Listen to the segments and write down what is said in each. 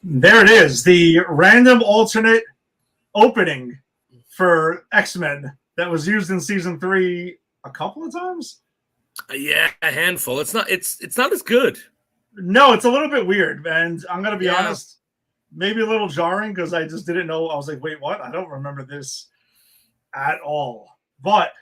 There it is, the random alternate opening for X-Men that was used in season 3 a couple of times. Yeah, a handful. It's not as good. No, it's a little bit weird, and I'm gonna be honest, maybe a little jarring because I just didn't know. I was like, wait, what? I don't remember this at all. But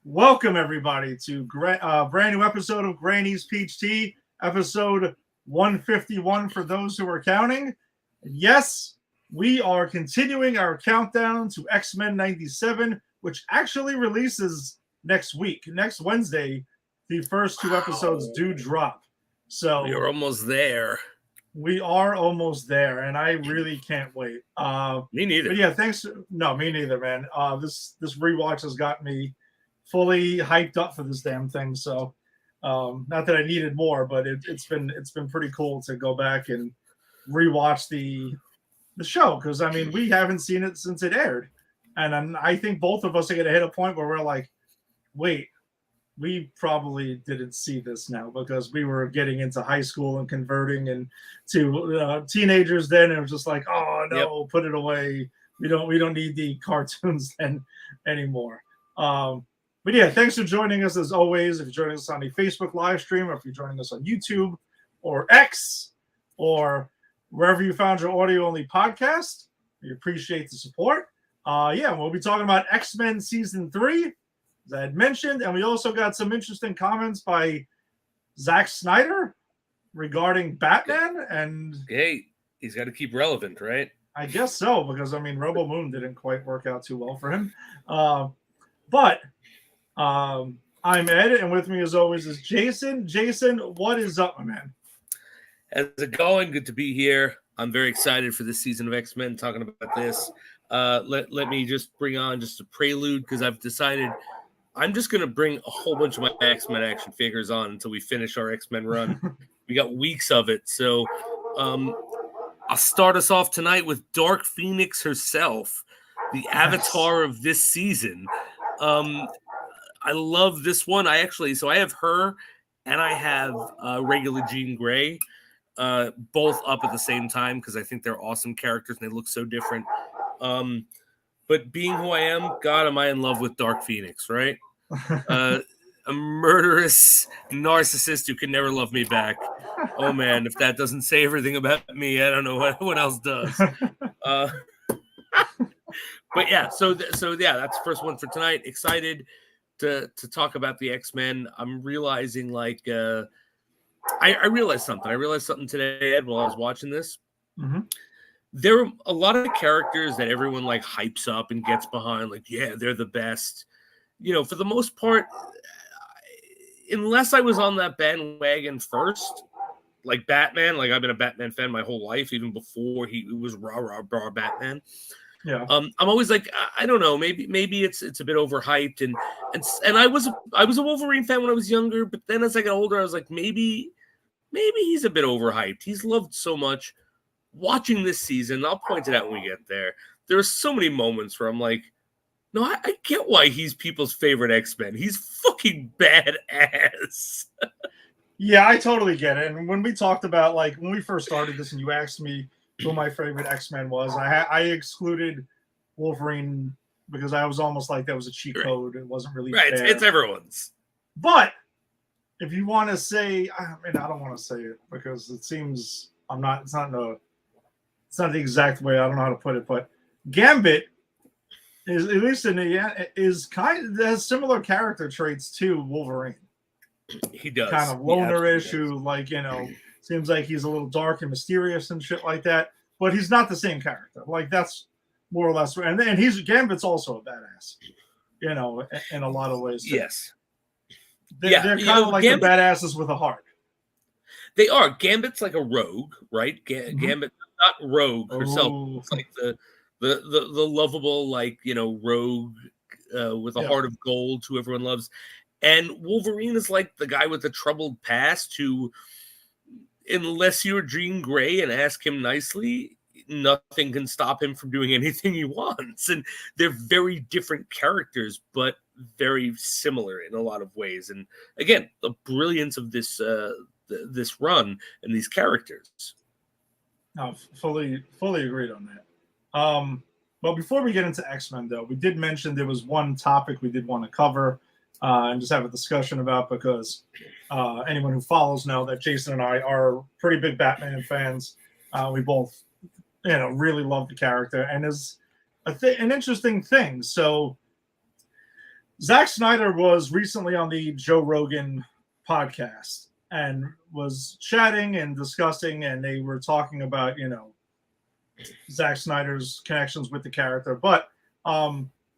welcome everybody to brand new episode of Granny's Peach Tea, episode 151 for those who are counting. And yes, we are continuing our countdown to X-Men 97, which actually releases next week. Next Wednesday, the first 2 episodes do drop. So we are almost there. We are almost there, and I really can't wait. Me neither. But yeah, thanks. No, me neither, man. This rewatch has got me fully hyped up for this damn thing. So not that I needed more, but it's been pretty cool to go back and rewatch the show, because I mean we haven't seen it since it aired, and I think both of us are gonna hit a point where we're like, wait, we probably didn't see this now because we were getting into high school and converting and to teenagers then. It was just like, oh no, Put it away. We don't need the cartoons then anymore. But yeah, thanks for joining us as always. If you're joining us on a Facebook live stream, or if you're joining us on YouTube or X or wherever you found your audio-only podcast, we appreciate the support. We'll be talking about X-Men Season 3, as I had mentioned, and we also got some interesting comments by Zack Snyder regarding Batman. And hey, he's got to keep relevant, right? I guess so, because I mean, Robo Moon didn't quite work out too well for him. But I'm Ed, and with me as always is Jason. Jason, what is up, my man? How's it going? Good to be here. I'm very excited for this season of X-Men, talking about this. Let me just bring on just a prelude, because I've decided I'm just going to bring a whole bunch of my X-Men action figures on until we finish our X-Men run. We got weeks of it. So I'll start us off tonight with Dark Phoenix herself, the avatar of this season. I love this one. I have her and I have regular Jean Grey, both up at the same time, because I think they're awesome characters and they look so different. But being who I am, God, am I in love with Dark Phoenix, right? A murderous narcissist who can never love me back. Oh man, if that doesn't say everything about me, I don't know what else does. But yeah, so that's the first one for tonight. Excited to talk about the X-Men. I'm realizing I realized something. I realized something today, Ed, while I was watching this. Mm-hmm. There are a lot of characters that everyone hypes up and gets behind. Yeah, they're the best. For the most part, unless I was on that bandwagon first, like Batman, I've been a Batman fan my whole life, even before he was rah Batman. Yeah. I'm always I don't know, maybe it's a bit overhyped, and I was a Wolverine fan when I was younger, but then as I got older, I was like, maybe he's a bit overhyped. He's loved so much. Watching this season, I'll point it out when we get there. There are so many moments where I'm like, no, I get why he's people's favorite X-Men. He's fucking badass. Yeah, I totally get it. And when we talked about, when we first started this and you asked me who my favorite X-Men was, I excluded Wolverine because I was almost like that was a cheat code. It wasn't really fair. It's everyone's. But if you want to say, I don't want to say it because it seems I'm not. It's not the exact way. I don't know how to put it, but Gambit is, at least in the is has similar character traits to Wolverine. He does. Kind of loner-ish, who seems like he's a little dark and mysterious and shit like that. But he's not the same character. Like that's more or less. And then Gambit's also a badass. In a lot of ways. Too. Yes. They're kind of like the badasses with a heart. They are. Gambit's like a rogue, right? Gambit, not rogue herself. It's like the lovable, rogue with a heart of gold who everyone loves. And Wolverine is like the guy with the troubled past who, unless you're Jean Grey and ask him nicely, nothing can stop him from doing anything he wants. And they're very different characters, but very similar in a lot of ways. And again, the brilliance of this this run and these characters. Fully agreed on that. But before we get into X-Men, though, we did mention there was one topic we did want to cover and just have a discussion about, because anyone who follows know that Jason and I are pretty big Batman fans. We both, really love the character, and is an interesting thing. So Zack Snyder was recently on the Joe Rogan podcast and was chatting and discussing, and they were talking about, Zack Snyder's connections with the character. But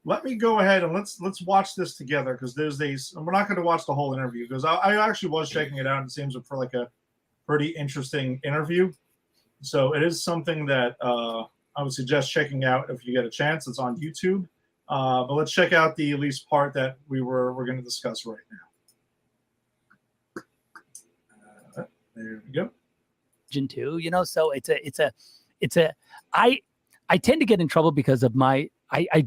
let me go ahead and let's watch this together, because we're not going to watch the whole interview, because I actually was checking it out, and it seems for like a pretty interesting interview. So it is something that I would suggest checking out if you get a chance. It's on YouTube. But let's check out the at least part that we're going to discuss right now. There we go. Too, so I tend to get in trouble because of I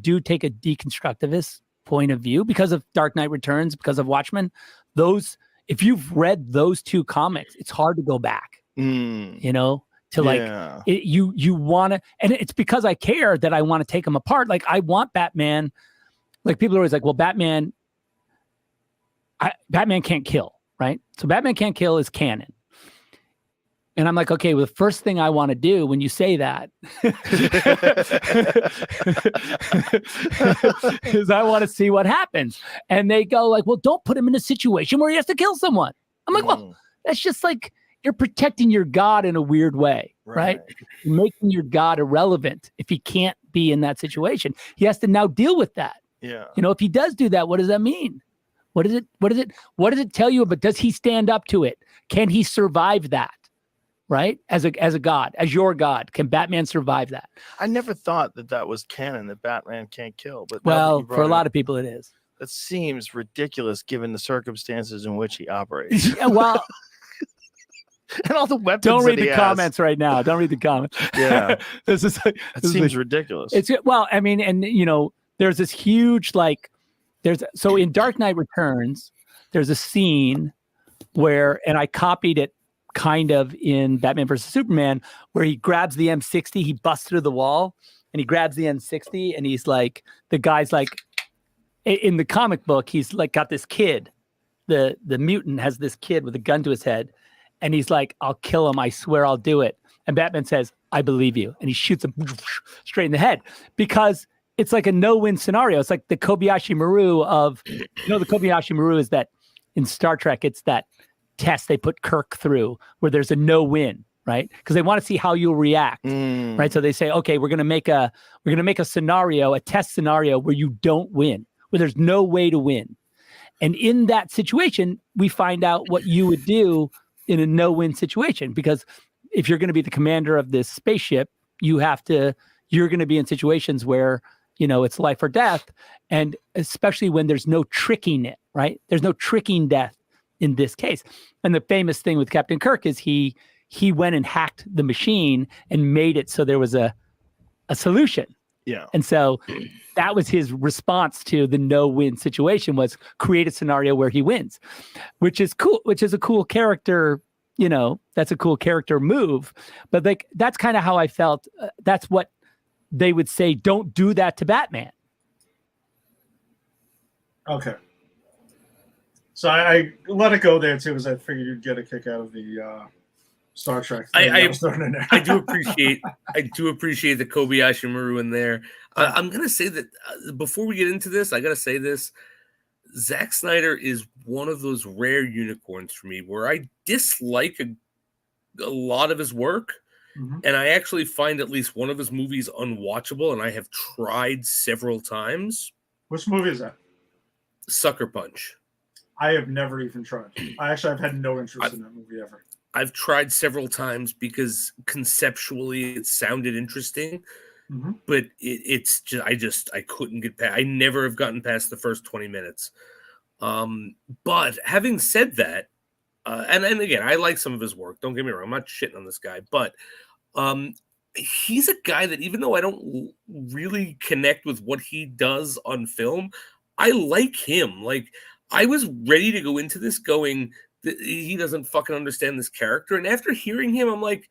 do take a deconstructivist point of view because of Dark Knight Returns, because of Watchmen. If you've read those two comics, it's hard to go back, you want to, and it's because I care that I want to take them apart. Like I want Batman, like people are always like, well, Batman can't kill, right? So Batman can't kill is canon. And I'm like, okay, well, the first thing I want to do when you say that is I want to see what happens. And they go like, well, don't put him in a situation where he has to kill someone. I'm like, well, that's just like, you're protecting your God in a weird way, right? You're making your God irrelevant if he can't be in that situation. He has to now deal with that. Yeah. If he does do that, what does that mean? What does it tell you about? Does he stand up to it? Can he survive that? Right? As a God, as your God, can Batman survive that? I never thought that was canon, that Batman can't kill. But for a lot of people, it is. That seems ridiculous given the circumstances in which he operates. Yeah, well, and all the weapons. Don't read the comments right now. Don't read the comments. Yeah, this seems ridiculous. It's I mean, and there's this huge so in Dark Knight Returns, there's a scene where, and I copied it kind of in Batman versus Superman, where he grabs the M60, he busts through the wall, and he grabs the M60, and he's like, the guy's like, in the comic book, he's like got this kid, the mutant has this kid with a gun to his head, and he's like, I'll kill him, I swear I'll do it. And Batman says, I believe you. And he shoots him straight in the head, because it's like a no-win scenario. It's like the Kobayashi Maru of, the Kobayashi Maru is that in Star Trek, it's that test they put Kirk through where there's a no-win, right? Because they want to see how you'll react, right? So they say, okay, we're gonna make a scenario, a test scenario where you don't win, where there's no way to win. And in that situation, we find out what you would do in a no-win situation, because if you're going to be the commander of this spaceship, you're going to be in situations where it's life or death, and especially when there's no tricking it, right? There's no tricking death in this case. And the famous thing with Captain Kirk is he went and hacked the machine and made it so there was a solution. Yeah. And so that was his response to the no-win situation, was create a scenario where he wins, which is cool, which is a cool character, that's a cool character move. But that's kind of how I felt. That's what they would say, don't do that to Batman. Okay. So I let it go there too, because I figured you'd get a kick out of the Star Trek. I was throwing in there. I do appreciate the Kobayashi Maru in there. I'm gonna say that before we get into this, I gotta say this. Zack Snyder is one of those rare unicorns for me where I dislike a lot of his work, and I actually find at least one of his movies unwatchable, and I have tried several times. Which movie is that? Sucker Punch. I have never even tried. I've had no interest in that movie ever. I've tried several times because conceptually it sounded interesting, but it's just I couldn't get past. I never have gotten past the first 20 minutes. But having said that, and again, I like some of his work. Don't get me wrong. I'm not shitting on this guy, but he's a guy that even though I don't really connect with what he does on film, I like him. Like, I was ready to go into this going, he doesn't fucking understand this character. And after hearing him, I'm like,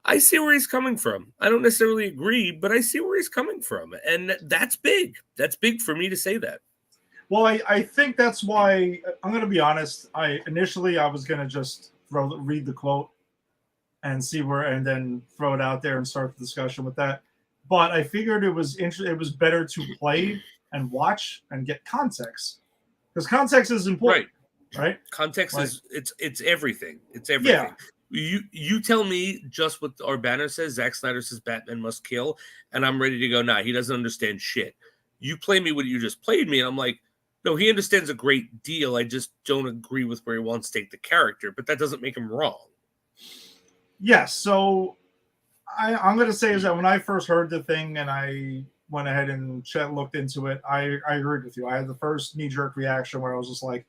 I see where he's coming from. I don't necessarily agree, but I see where he's coming from. And that's big. That's big for me to say that. Well, I think that's why, I'm going to be honest. Initially I was going to just read the quote and see and then throw it out there and start the discussion with that. But I figured it was better to play and watch and get context, because context is important, right? Context is it's everything. It's everything. Yeah. You tell me just what our banner says. Zack Snyder says Batman must kill, and I'm ready to go. Nah, he doesn't understand shit. You play me what you just played me, and I'm like, no, he understands a great deal. I just don't agree with where he wants to take the character, but that doesn't make him wrong. Yes. So I'm going to say is that when I first heard the thing and I went ahead and looked into it, I agreed with you. I had the first knee-jerk reaction where I was just like,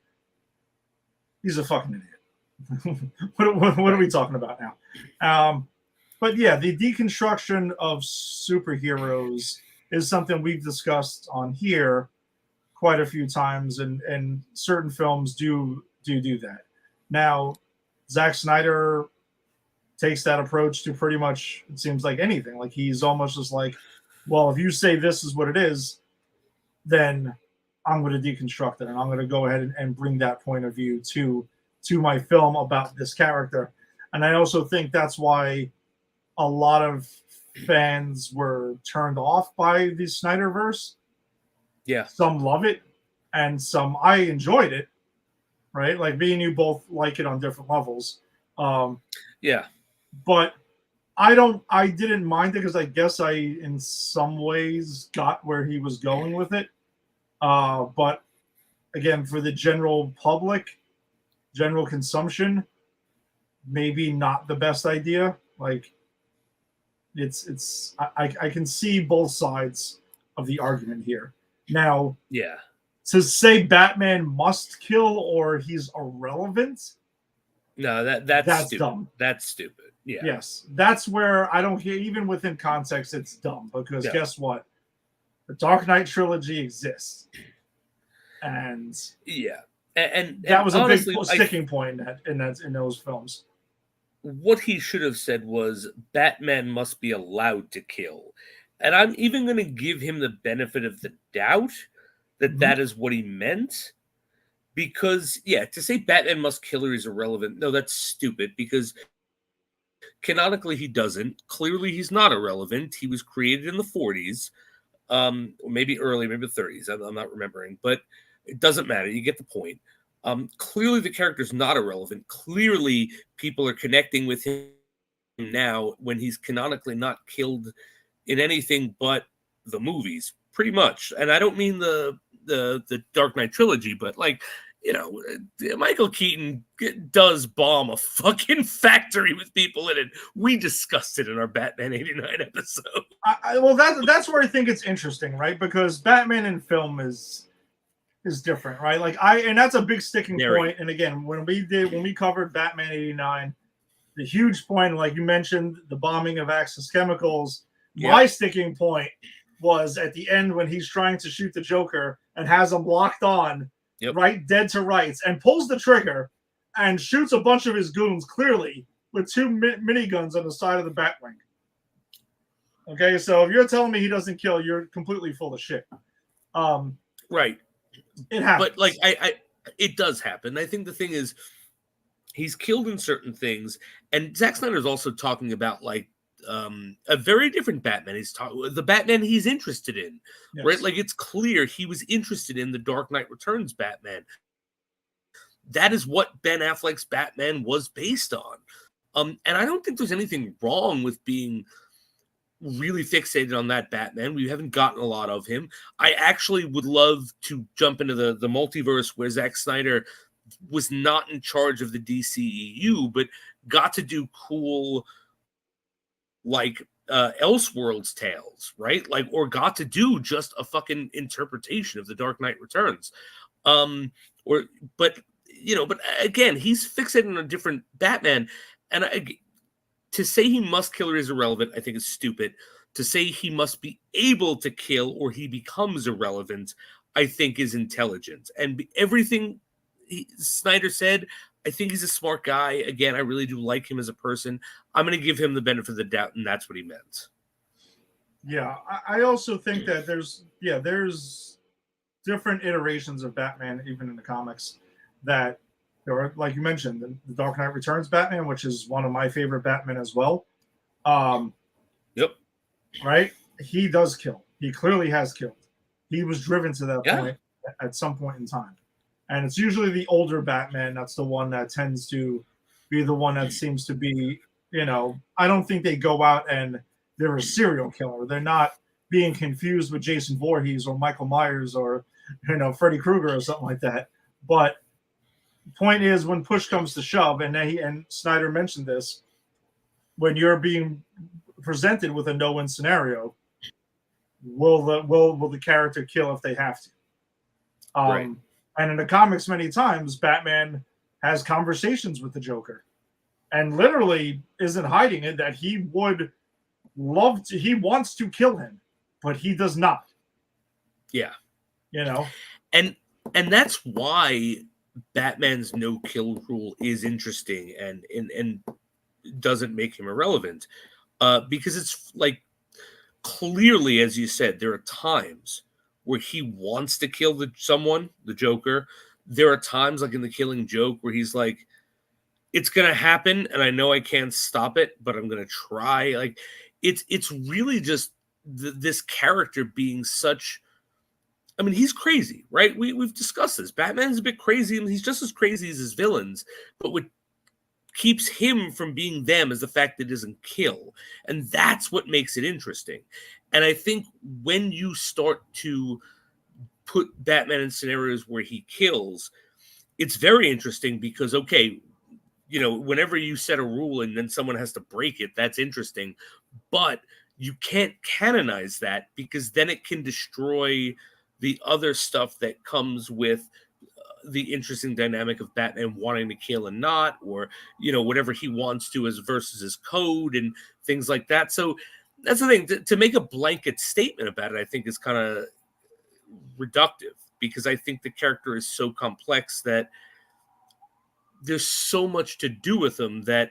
he's a fucking idiot. what are we talking about now? But yeah, the deconstruction of superheroes is something we've discussed on here quite a few times, and certain films do that. Now, Zack Snyder takes that approach to pretty much, it seems like, anything. Like, he's almost just like, well, if you say this is what it is, then I'm going to deconstruct it, and I'm going to go ahead and bring that point of view to my film about this character. And I also think that's why a lot of fans were turned off by the Snyderverse. Yeah. Some love it, and some, I enjoyed it, right? Like, me and you both like it on different levels. Yeah. But I didn't mind it because I guess I, in some ways, got where he was going with it. But again, for the general public, general consumption, maybe not the best idea. Like, I can see both sides of the argument here. Now, yeah, to say Batman must kill or he's irrelevant, no, that's stupid. Dumb. That's stupid. Yeah. Yes, that's where I don't hear. Even within context, it's dumb because guess what? The Dark Knight trilogy exists, and and that was honestly, a big sticking point in those films. What he should have said was Batman must be allowed to kill. And I'm even going to give him the benefit of the doubt that that is what he meant. Because, to say Batman must kill her is irrelevant. No, that's stupid because canonically he doesn't. Clearly he's not irrelevant. He was created in the 40s, maybe early, maybe the 30s. I'm not remembering. But it doesn't matter. You get the point. Clearly the character's not irrelevant. Clearly people are connecting with him now when he's canonically not killed in anything but the movies, pretty much. And I don't mean the Dark Knight trilogy, but like, Michael Keaton does bomb a fucking factory with people in it. We discussed it in our Batman 89 episode. Well, that's where I think it's interesting, right? Because Batman in film is different, right? Like, and that's a big sticking point. And again, when we covered Batman 89, the huge point, like you mentioned, the bombing of Axis Chemicals. My sticking point was at the end when he's trying to shoot the Joker and has him locked on, right, dead to rights, and pulls the trigger and shoots a bunch of his goons clearly with two miniguns on the side of the Batwing. Okay, so if you're telling me he doesn't kill, you're completely full of shit. Right. It happens. But like, it does happen. I think the thing is, he's killed in certain things, and Zack Snyder is also talking about like a very different Batman. He's talking the Batman he's interested in, right? Yes. Like it's clear he was interested in the Dark Knight Returns Batman. That is what Ben Affleck's Batman was based on. And I don't think there's anything wrong with being really fixated on that Batman. We haven't gotten a lot of him. I actually would love to jump into the multiverse where Zack Snyder was not in charge of the DCEU, but got to do cool, like Elseworlds tales, right? Like, or got to do just a fucking interpretation of the Dark Knight Returns. But again, he's fixated on a different Batman, and to say he must kill or is irrelevant, I think is stupid. To say he must be able to kill or he becomes irrelevant, I think is intelligent. And everything Snyder said, I think he's a smart guy. Again, I really do like him as a person. I'm going to give him the benefit of the doubt, and that's what he meant. Yeah, I also think that there's different iterations of Batman, even in the comics, that there are, like you mentioned, the Dark Knight Returns Batman, which is one of my favorite Batman as well. Yep. Right? He does kill. He clearly has killed. He was driven to that point at some point in time. And it's usually the older Batman that's the one that tends to be the one that seems to be, I don't think they go out and they're a serial killer. They're not being confused with Jason Voorhees or Michael Myers or, Freddy Krueger or something like that. But the point is, when push comes to shove, and Snyder mentioned this, when you're being presented with a no-win scenario, will the character kill if they have to? Right. And in the comics, many times, Batman has conversations with the Joker and literally isn't hiding it that he would love to, he wants to kill him, but he does not. Yeah. And that's why Batman's no-kill rule is interesting and doesn't make him irrelevant. Because it's like, clearly, as you said, there are times where he wants to kill the Joker. There are times, like in The Killing Joke, where he's like, it's going to happen, and I know I can't stop it, but I'm going to try. Like, it's really just this character being such... I mean, he's crazy, right? We've discussed this. Batman's a bit crazy, and he's just as crazy as his villains. But what keeps him from being them is the fact that it doesn't kill. And that's what makes it interesting. And I think when you start to put Batman in scenarios where he kills, it's very interesting because, okay, whenever you set a rule and then someone has to break it, that's interesting. But you can't canonize that because then it can destroy the other stuff that comes with the interesting dynamic of Batman wanting to kill and not, or, whatever he wants to as versus his code and things like that. So that's the thing. To make a blanket statement about it, I think is kind of reductive because I think the character is so complex that there's so much to do with him that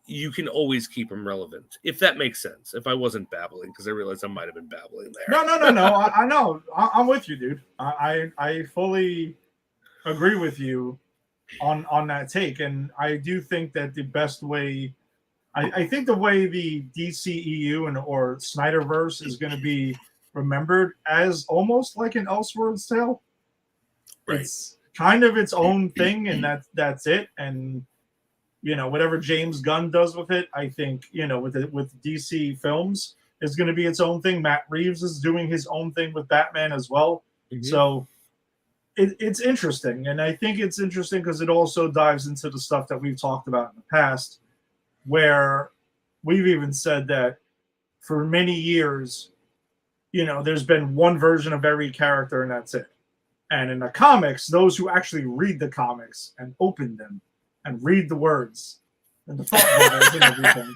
you can always keep him relevant, if that makes sense. If I wasn't babbling, because I realized I might have been babbling there. No. I know. I'm with you, dude. I fully agree with you on that take, and I do think that the best way, I think the way the DCEU or Snyderverse is going to be remembered as almost like an Elseworlds tale. Right. It's kind of its own thing, and that's it. And whatever James Gunn does with it, I think with DC films is going to be its own thing. Matt Reeves is doing his own thing with Batman as well. Mm-hmm. So it's interesting, and I think it's interesting because it also dives into the stuff that we've talked about in the past, where we've even said that for many years, there's been one version of every character, and that's it. And in the comics, those who actually read the comics and open them and read the words and the thought bubbles and everything,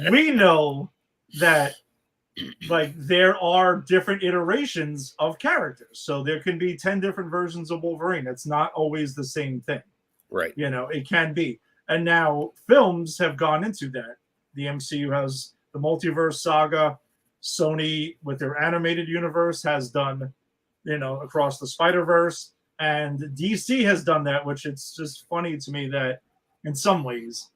we know that there are different iterations of characters. So there can be 10 different versions of Wolverine. It's not always the same thing. Right. It can be. And now films have gone into that. The MCU has the multiverse saga. Sony, with their animated universe, has done, Across the Spider-Verse. And DC has done that, which it's just funny to me that in some ways,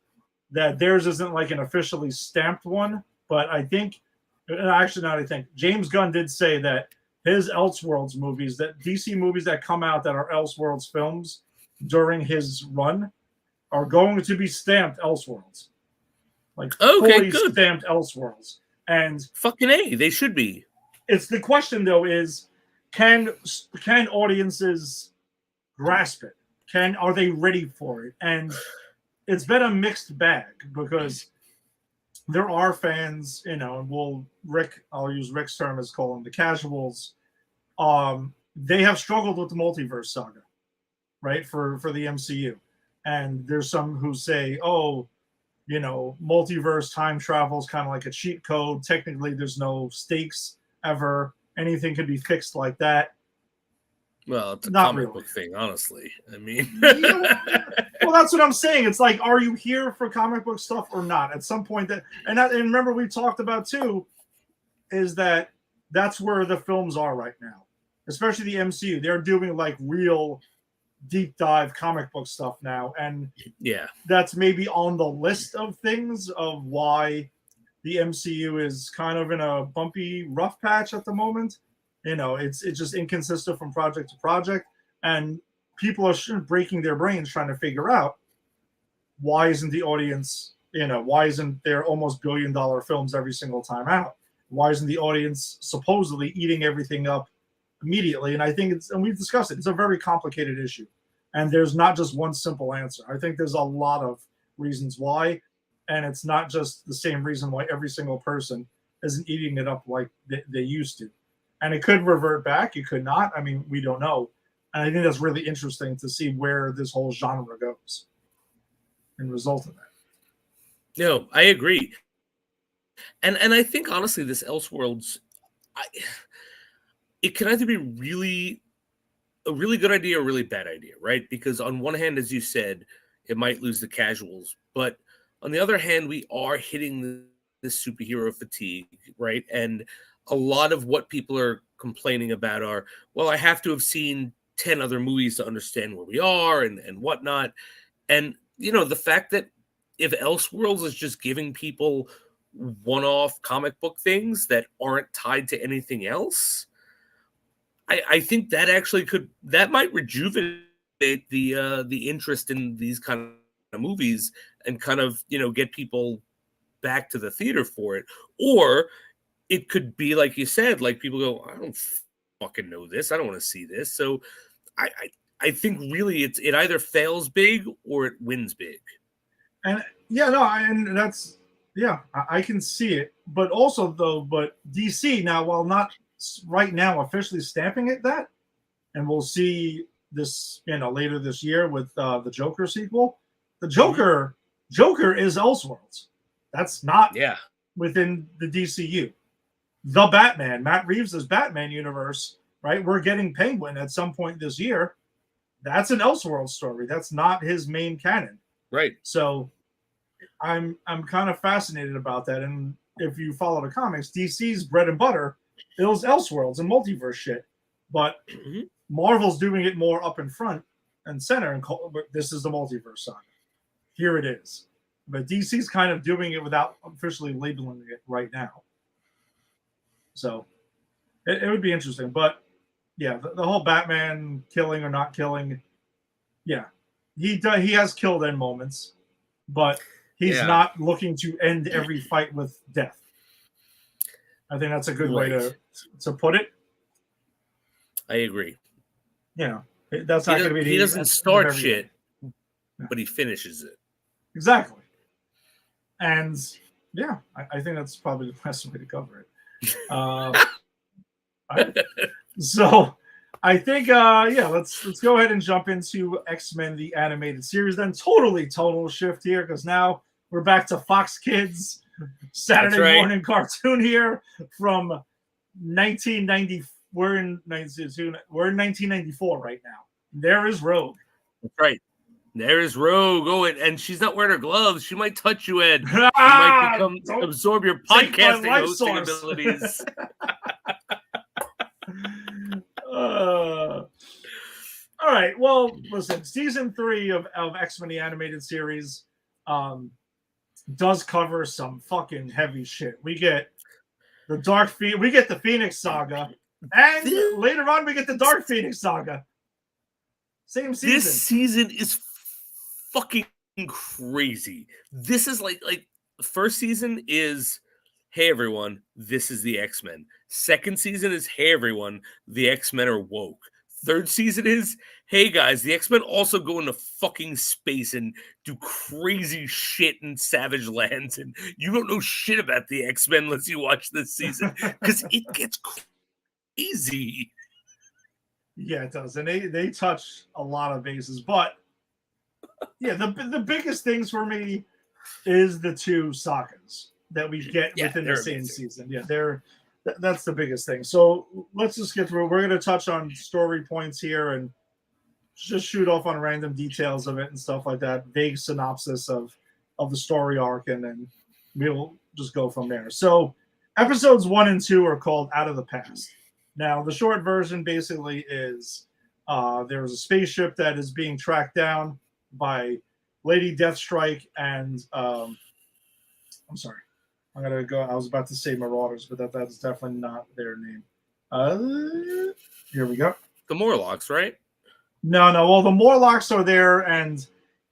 that theirs isn't like an officially stamped one. But I think, and actually not I think, James Gunn did say that his Elseworlds movies, that DC movies that come out that are Elseworlds films during his run, are going to be stamped Elseworlds. Like fully stamped Elseworlds. And fucking A, they should be. It's the question though is, can audiences grasp it? Are they ready for it? And it's been a mixed bag because there are fans, you know, I'll use Rick's term as calling the casuals. They have struggled with the multiverse saga, right? For the MCU. And there's some who say, oh, you know, multiverse time travel is kind of like a cheat code. Technically, there's no stakes ever. Anything can be fixed like that. Well, it's a comic book thing, honestly. I mean, well, that's what I'm saying. It's like, are you here for comic book stuff or not? At some point, and remember we talked about too, is that's where the films are right now, especially the MCU. They're doing like real deep dive comic book stuff now, and yeah, that's maybe on the list of things of why the MCU is kind of in a bumpy, rough patch at the moment. You know, it's just inconsistent from project to project, and people are breaking their brains trying to figure out why isn't the audience, you know, why isn't there almost $1 billion films every single time out? Why isn't the audience supposedly eating everything up immediately? And I think and we've discussed it, it's a very complicated issue. And there's not just one simple answer. I think there's a lot of reasons why. And it's not just the same reason why every single person isn't eating it up like they used to. And it could revert back. It could not. I mean, we don't know. And I think that's really interesting to see where this whole genre goes in result of that. No, I agree. And I think, honestly, this Elseworlds, it can either be a really good idea or a really bad idea, right? Because on one hand, as you said, it might lose the casuals. But on the other hand, we are hitting this superhero fatigue, right? And a lot of what people are complaining about are, well, I have to have seen 10 other movies to understand where we are and whatnot. And, you know, the fact that if Elseworlds is just giving people one-off comic book things that aren't tied to anything else, I think that actually that might rejuvenate the interest in these kind of movies and kind of, you know, get people back to the theater for it. Or it could be like you said, like people go, I don't fucking know this. I don't want to see this. So I think really it either fails big or it wins big. And yeah, no, and that's, yeah, I can see it. But also but DC now, while not right now officially stamping it that, and we'll see this, you know, later this year with the Joker sequel. The Joker is Elseworlds. That's not within the DCU. The Batman, Matt Reeves' Batman universe, right? We're getting Penguin at some point this year. That's an Elseworlds story. That's not his main canon. Right. So I'm kind of fascinated about that. And if you follow the comics, DC's bread and butter is Elseworlds and multiverse shit. But Marvel's doing it more up in front and center, and this is the multiverse saga. Here it is. But DC's kind of doing it without officially labeling it right now. So it would be interesting. But yeah, the whole Batman killing or not killing, yeah, he has killed in moments, but he's not looking to end every fight with death. I think that's a good way to put it. I agree. You know, that's not going to be. He doesn't start shit, but he finishes it. Exactly. And yeah, I think that's probably the best way to cover it. So I think let's go ahead and jump into X-Men the animated series. Then total shift here, because now we're back to Fox Kids Saturday morning cartoon here from 1990. We're in 1994 right now. There is Rogue. That's right. There is Rogue. Oh, and she's not wearing her gloves. She might touch you, Ed. She might absorb your podcasting hosting abilities. All right. Well, listen, season 3 of X-Men the animated series does cover some fucking heavy shit. We get we get the Phoenix Saga, and later on we get the Dark Phoenix Saga. Same season. This season is fucking crazy. This is like first season is, hey everyone, this is the X-Men. Second season is, hey everyone, the X-Men are woke. Third season is, hey guys, the X-Men also go into fucking space and do crazy shit in savage lands, and you don't know shit about the X-Men unless you watch this season, because it gets crazy. Yeah, it does, and they touch a lot of bases. But yeah, the biggest things for me is the 2 sagas that we get within the same season. Yeah, that's the biggest thing. So let's just get through. We're going to touch on story points here and just shoot off on random details of it and stuff like that. Vague synopsis of the story arc, and then we'll just go from there. So episodes 1 and 2 are called Out of the Past. Now, the short version basically is there's a spaceship that is being tracked down by Lady Deathstrike and I'm sorry. I'm gonna go. I was about to say Marauders, but that is definitely not their name. Here we go. The Morlocks, right? No. Well, the Morlocks are there, and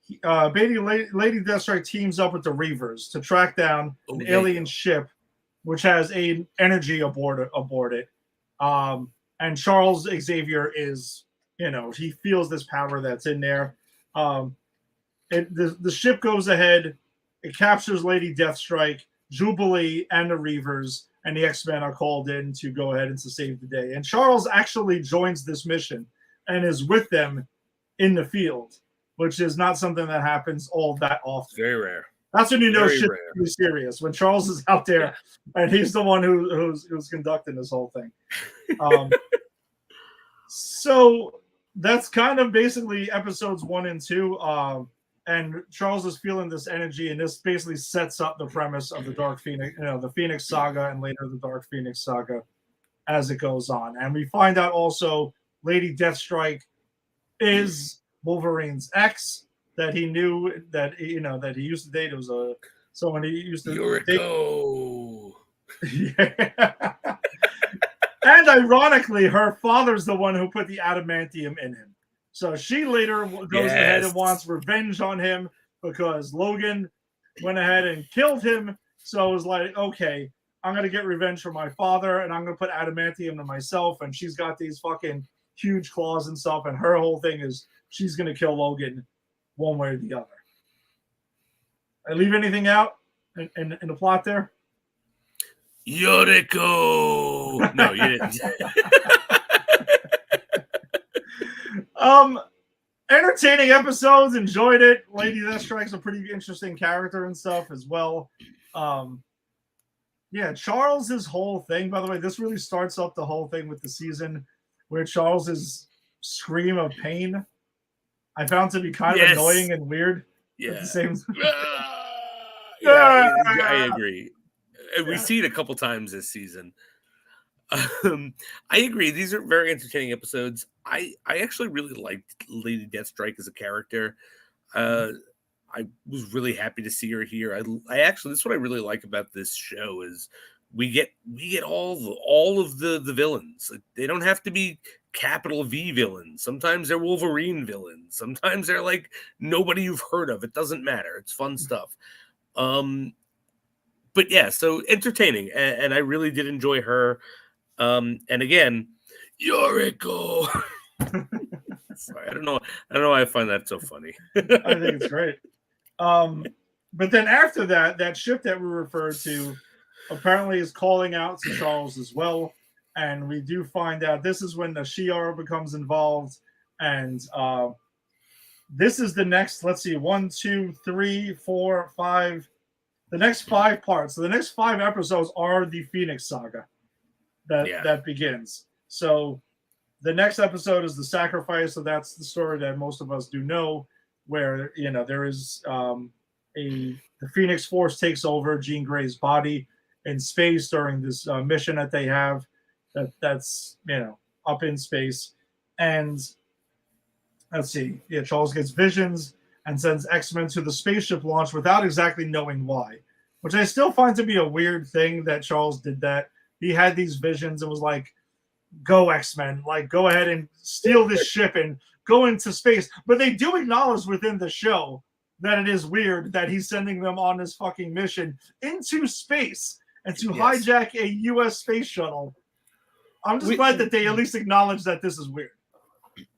Lady Deathstrike teams up with the Reavers to track down an alien ship, which has a energy aboard it. And Charles Xavier is, he feels this power that's in there. The ship goes ahead. It captures Lady Deathstrike, Jubilee, and the Reavers, and the X-Men are called in to go ahead and to save the day. And Charles actually joins this mission and is with them in the field, which is not something that happens all that often. Very rare. That's when you know shit's really serious, when Charles is out there and he's the one who's conducting this whole thing. So that's kind of basically episodes 1 and 2. And Charles is feeling this energy, and this basically sets up the premise of the Dark Phoenix, the Phoenix Saga, and later the Dark Phoenix Saga as it goes on. And we find out also Lady Deathstrike is Wolverine's ex that he knew that that he used to date. It was someone he used to date. Yeah. And ironically, her father's the one who put the adamantium in him. So she later goes ahead and wants revenge on him because Logan went ahead and killed him. So it was like, okay, I'm going to get revenge for my father, and I'm going to put adamantium to myself. And she's got these fucking huge claws and stuff. And her whole thing is she's going to kill Logan one way or the other. I leave anything out in the plot there? Yoriko! No, you didn't. Entertaining episodes, enjoyed it. Lady Deathstrike's a pretty interesting character and stuff as well. Yeah, Charles's whole thing, by the way, this really starts up the whole thing with the season where Charles's scream of pain I found to be kind of annoying and weird. Yeah. At the same I agree. We see it a couple times this season. I agree. These are very entertaining episodes. I actually really liked Lady Deathstrike as a character. I was really happy to see her here. I actually, that's what I really like about this show is we get all of the villains. Like, they don't have to be capital V villains. Sometimes they're Wolverine villains. Sometimes they're like nobody you've heard of. It doesn't matter. It's fun stuff. But yeah, so entertaining, and I really did enjoy her. And again, Yoriko. Sorry, I don't know why I find that so funny. I think it's great. But then after that ship that we referred to apparently is calling out to Charles as well. And we do find out this is when the Shi'ar becomes involved. And this is the next, let's see, 1, 2, 3, 4, 5. The next 5 parts. So the next 5 episodes are the Phoenix Saga that begins. So the next episode is the Sacrifice. So that's the story that most of us do know, where there is the Phoenix Force takes over Jean Grey's body in space during this mission that they have. That's up in space, and let's see. Yeah, Charles gets visions and sends X-Men to the spaceship launch without exactly knowing why, which I still find to be a weird thing that Charles did that. He had these visions and was like, go X-Men, like go ahead and steal this ship and go into space. But they do acknowledge within the show that it is weird that he's sending them on this fucking mission into space and to hijack a U.S. space shuttle. I'm just glad that they at least acknowledge that this is weird.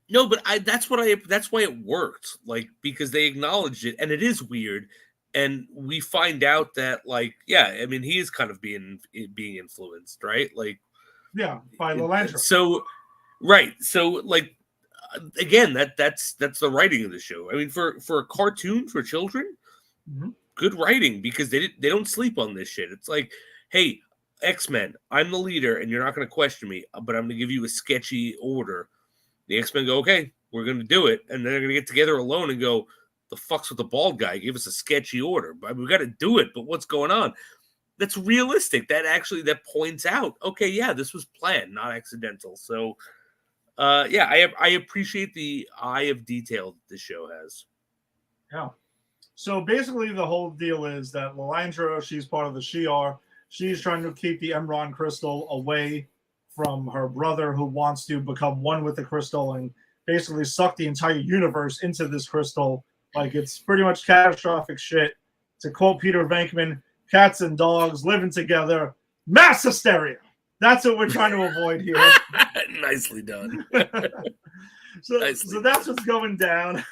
No, but that's why it worked. Like, because they acknowledged it, and it is weird. And we find out that, like, yeah, I mean, he is kind of being influenced, right? Like, yeah, by Lilandra. So, right. So, like, again, that's the writing of the show. I mean, for a cartoon for children, good writing, because they don't sleep on this shit. It's like, hey, X-Men, I'm the leader, and you're not going to question me, but I'm going to give you a sketchy order. The X-Men go, okay, we're going to do it, and they're going to get together alone and go, the fuck's with the bald guy? Give us a sketchy order. But we got to do it, but what's going on? That's realistic. That points out, okay, yeah, this was planned, not accidental. So, yeah, I appreciate the eye of detail that this show has. Yeah. So basically, the whole deal is that Lilandra, she's part of the Shi'ar. She's trying to keep the Emron crystal away from her brother, who wants to become one with the crystal and basically suck the entire universe into this crystal. Like, it's pretty much catastrophic shit. To quote Peter Venkman, cats and dogs living together, mass hysteria. That's what we're trying to avoid here. Nicely done. So that's what's going down.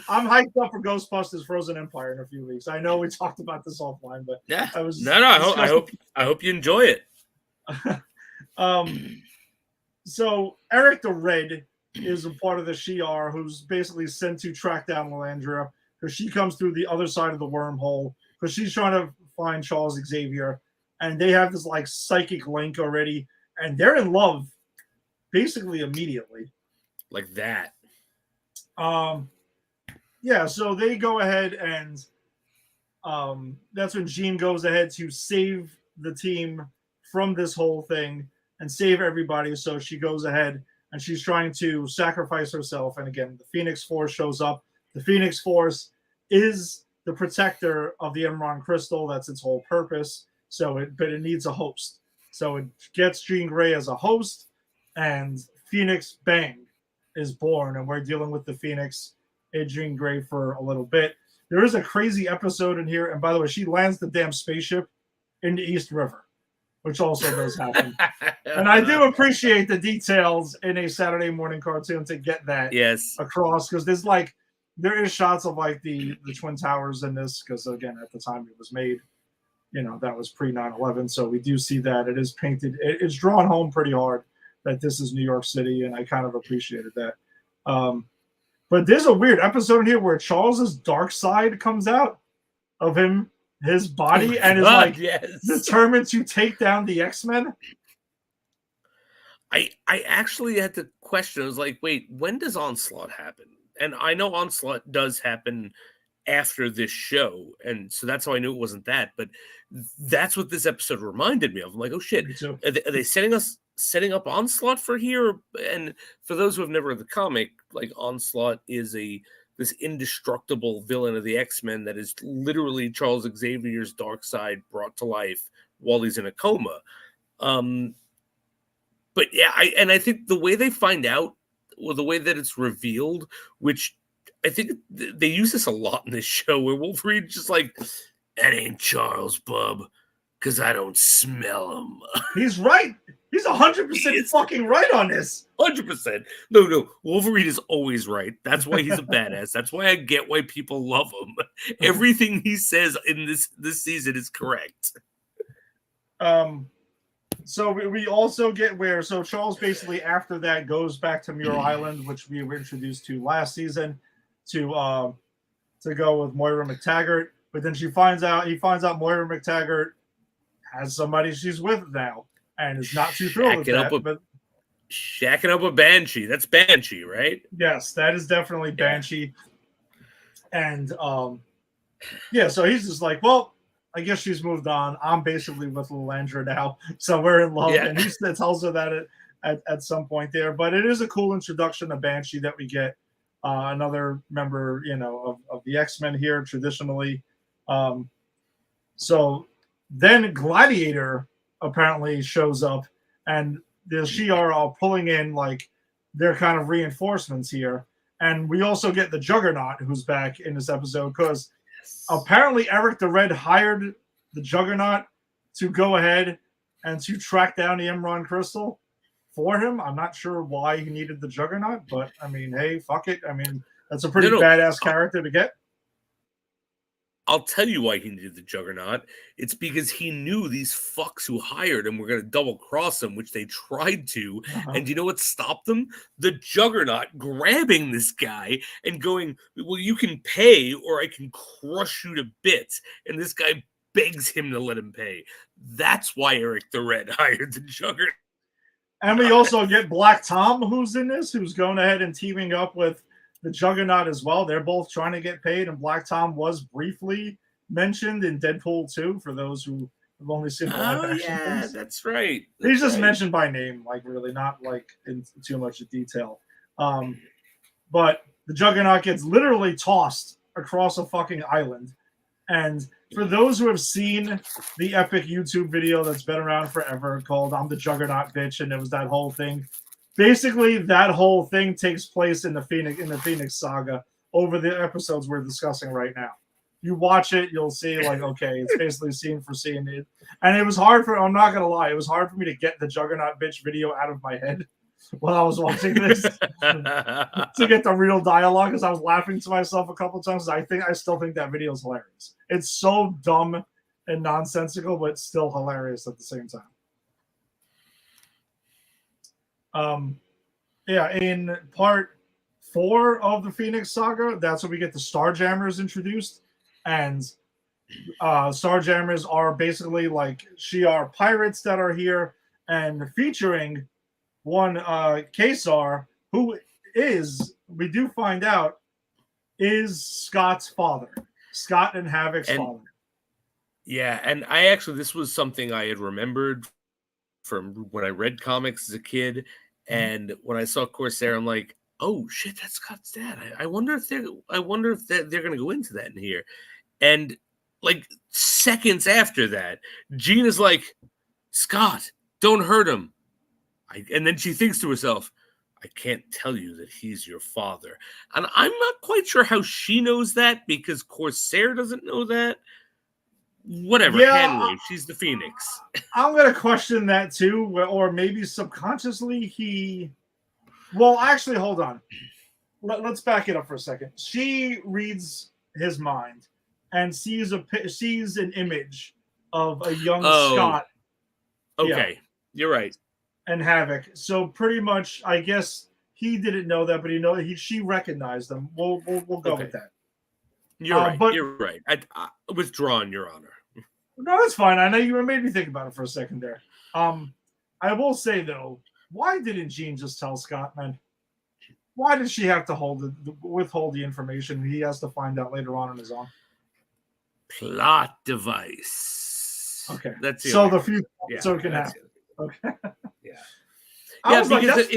I'm hyped up for Ghostbusters Frozen Empire in a few weeks. I know we talked about this offline, but yeah, I hope you enjoy it. So Eric the Red is a part of the Shi'ar who's basically sent to track down Lilandra because she comes through the other side of the wormhole because she's trying to find Charles Xavier, and they have this like psychic link already, and they're in love basically immediately. Like that. Yeah, so they go ahead and that's when Jean goes ahead to save the team from this whole thing and save everybody. So she goes ahead and she's trying to sacrifice herself. And again, the Phoenix Force shows up. The Phoenix Force is the protector of the Emron Crystal. That's its whole purpose. But it needs a host. So it gets Jean Grey as a host, and Phoenix Bang is born. And we're dealing with the Phoenix and Jean Grey for a little bit. There is a crazy episode in here. And by the way, she lands the damn spaceship in the East River, which also does happen. And I do appreciate the details in a Saturday morning cartoon to get that across, because there is shots of like the Twin Towers in this, because again, at the time it was made, that was pre 9/11. So we do see that it is painted. It's drawn home pretty hard that this is New York City, and I kind of appreciated that. But there's a weird episode in here where Charles's dark side comes out of his body, and is determined to take down the X-Men. I actually had to question. I was like, wait, when does Onslaught happen? And I know Onslaught does happen after this show, and so that's how I knew it wasn't that. But that's what this episode reminded me of. I'm like, oh shit, are they setting up Onslaught for here? And for those who have never read the comic, like, Onslaught is this indestructible villain of the X-Men that is literally Charles Xavier's dark side brought to life while he's in a coma. But yeah, I think the way they find out, or the way that it's revealed, which I think they use this a lot in this show, where Wolverine's just like, that ain't Charles, bub, because I don't smell him. He's right. He's 100% fucking right on this. 100%. No. Wolverine is always right. That's why he's a badass. That's why I get why people love him. Everything he says in this season is correct. So we also get so Charles basically after that goes back to Muir Island, which we were introduced to last season, to go with Moira McTaggart. But then he finds out Moira McTaggart has somebody she's with now, and is not too thrilled with that. Shacking up with Banshee. That's Banshee, right? Yes, that is definitely Banshee. And so he's just like, well, I guess she's moved on. I'm basically with Lilandra now, so we're in love. Yeah. And he tells her that at some point there. But it is a cool introduction to Banshee that we get another member, of the X-Men here traditionally. So then Gladiator apparently shows up, and the Shi'ar are pulling in like their kind of reinforcements here. And we also get the Juggernaut, who's back in this episode, because apparently Eric the Red hired the Juggernaut to go ahead and to track down the Emron Crystal for him. I'm not sure why he needed the Juggernaut, but I mean, hey, fuck it. I mean, that's a pretty badass character to get. I'll tell you why he needed the Juggernaut. It's because he knew these fucks who hired him were going to double cross him, which they tried to. And you know what stopped them? The Juggernaut grabbing this guy and going, well, you can pay or I can crush you to bits. And this guy begs him to let him pay. That's why Eric the Red hired the Juggernaut. And we also get Black Tom, who's in this, who's going ahead and teaming up with the Juggernaut as well. They're both trying to get paid, and Black Tom was briefly mentioned in Deadpool 2 for those who have only seen the live action things. That's right. He's just mentioned by name, like really, not like in too much detail. But the Juggernaut gets literally tossed across a fucking island. And for those who have seen the epic YouTube video that's been around forever called "I'm the Juggernaut Bitch," and it was that whole thing. Basically, that whole thing takes place in the Phoenix Saga over the episodes we're discussing right now. You watch it, you'll see, like, okay, it's basically scene for scene. And it was hard I'm not going to lie, it was hard for me to get the Juggernaut Bitch video out of my head while I was watching this to get the real dialogue, because I was laughing to myself a couple times. I still think that video is hilarious. It's so dumb and nonsensical, but still hilarious at the same time. In part 4 of the Phoenix Saga, that's when we get the Starjammers introduced, and Starjammers are basically like Shi'ar pirates that are here, and featuring one Kesar, who is, we do find out, is Scott's father, Scott and Havoc's father. Yeah, and this was something I had remembered from when I read comics as a kid. And when I saw Corsair, I'm like, "Oh shit, that's Scott's dad." I wonder if they're going to go into that in here. And like seconds after that, Jean is like, "Scott, don't hurt him." And then she thinks to herself, "I can't tell you that he's your father." And I'm not quite sure how she knows that, because Corsair doesn't know that. Whatever, hand she's the Phoenix. I'm going to question that too, or maybe subconsciously well, actually, hold on. Let's back it up for a second. She reads his mind and sees an image of a young Scott. Okay, you're right. And Havoc. So pretty much, I guess he didn't know that, but she recognized them. We'll go with that. You're right. But you're right. I withdrawn, Your Honor. No, that's fine. I know you made me think about it for a second there. I will say though, why didn't Jean just tell Scott, man? Why did she have to withhold the information he has to find out later on his own? Plot device. Okay, that's the future episode can happen. Okay. Yeah, because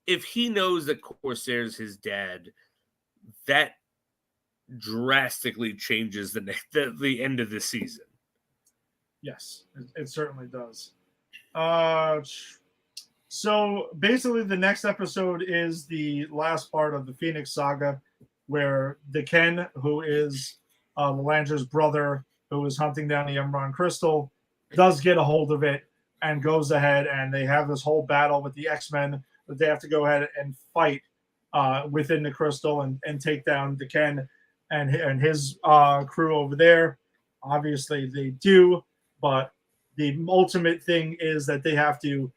if he knows that Corsair's his dad, that drastically changes the end of the season. Yes, it certainly does. So basically, the next episode is the last part of the Phoenix Saga, where Ken, who is Melanger's brother, who is hunting down the Emron Crystal, does get a hold of it and goes ahead, and they have this whole battle with the X-Men that they have to go ahead and fight within the crystal and take down Ken and his crew over there. Obviously, they do, but the ultimate thing is that they have to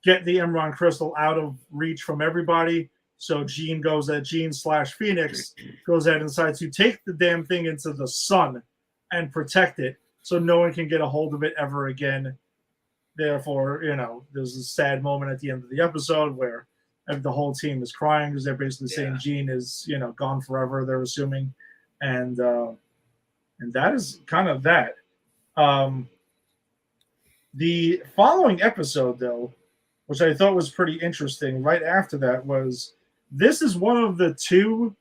get the Emron Crystal out of reach from everybody. So Jean / Phoenix goes ahead and decides to take the damn thing into the sun and protect it so no one can get a hold of it ever again. Therefore, there's a sad moment at the end of the episode where the whole team is crying because they're basically saying Jean is, gone forever, they're assuming. And that is kind of that. The following episode, though, which I thought was pretty interesting, right after that was this is one of the 2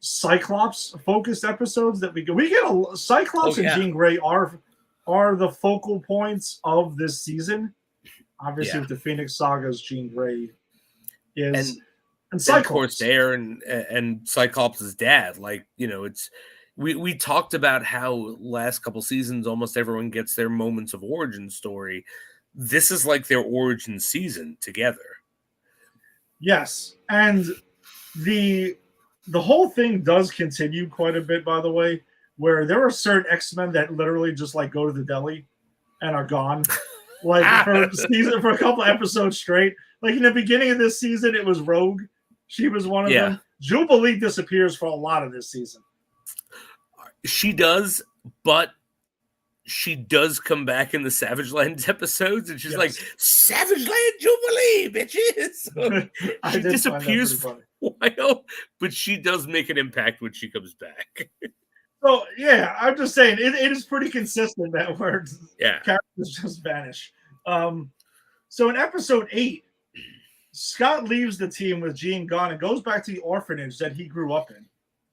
Cyclops focused episodes that we get. We get a Cyclops and Jean Grey are the focal points of this season. Obviously, with the Phoenix Saga's Jean Grey is and Cyclops. Of course, there and Cyclops' dad. Like, you know, it's we talked about how last couple seasons almost everyone gets their moments of origin story. This is like their origin season together. Yes, and the whole thing does continue quite a bit, by the way, where there are certain X-Men that literally just like go to the deli and are gone. Like for a couple episodes straight. Like in the beginning of this season, it was Rogue. She was one of them. Jubilee disappears for a lot of this season. She does, but she does come back in the Savage Land episodes, and she's like, Savage Land Jubilee, bitches! She disappears for a while, but she does make an impact when she comes back. So, yeah, I'm just saying, it is pretty consistent that words. Characters just vanish. So in episode 8, Scott leaves the team with Jean gone and goes back to the orphanage that he grew up in.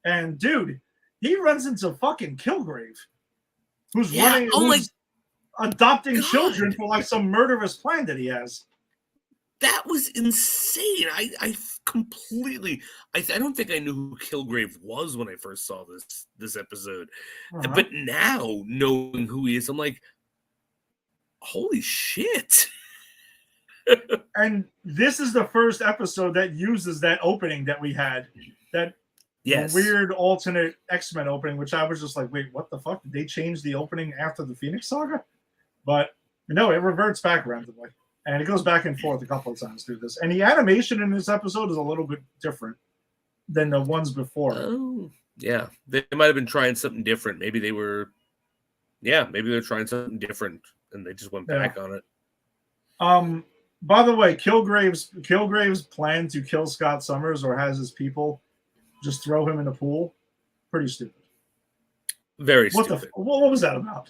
And, dude, he runs into fucking Kilgrave, who's adopting children for like some murderous plan that he has. That was insane. I completely I don't think I knew who Kilgrave was when I first saw this episode. But now knowing who he is, I'm like, holy shit. And this is the first episode that uses that opening that we had, that weird alternate X-Men opening, which I was just like, wait, what the fuck? Did they change the opening after the Phoenix Saga? But no, it reverts back randomly. And it goes back and forth a couple of times through this. And the animation in this episode is a little bit different than the ones before. Oh, yeah. They might have been trying something different. Maybe they were trying something different and they just went back on it. By the way, Kilgrave's plan to kill Scott Summers or has his people just throw him in the pool, pretty stupid. Very stupid. What was that about?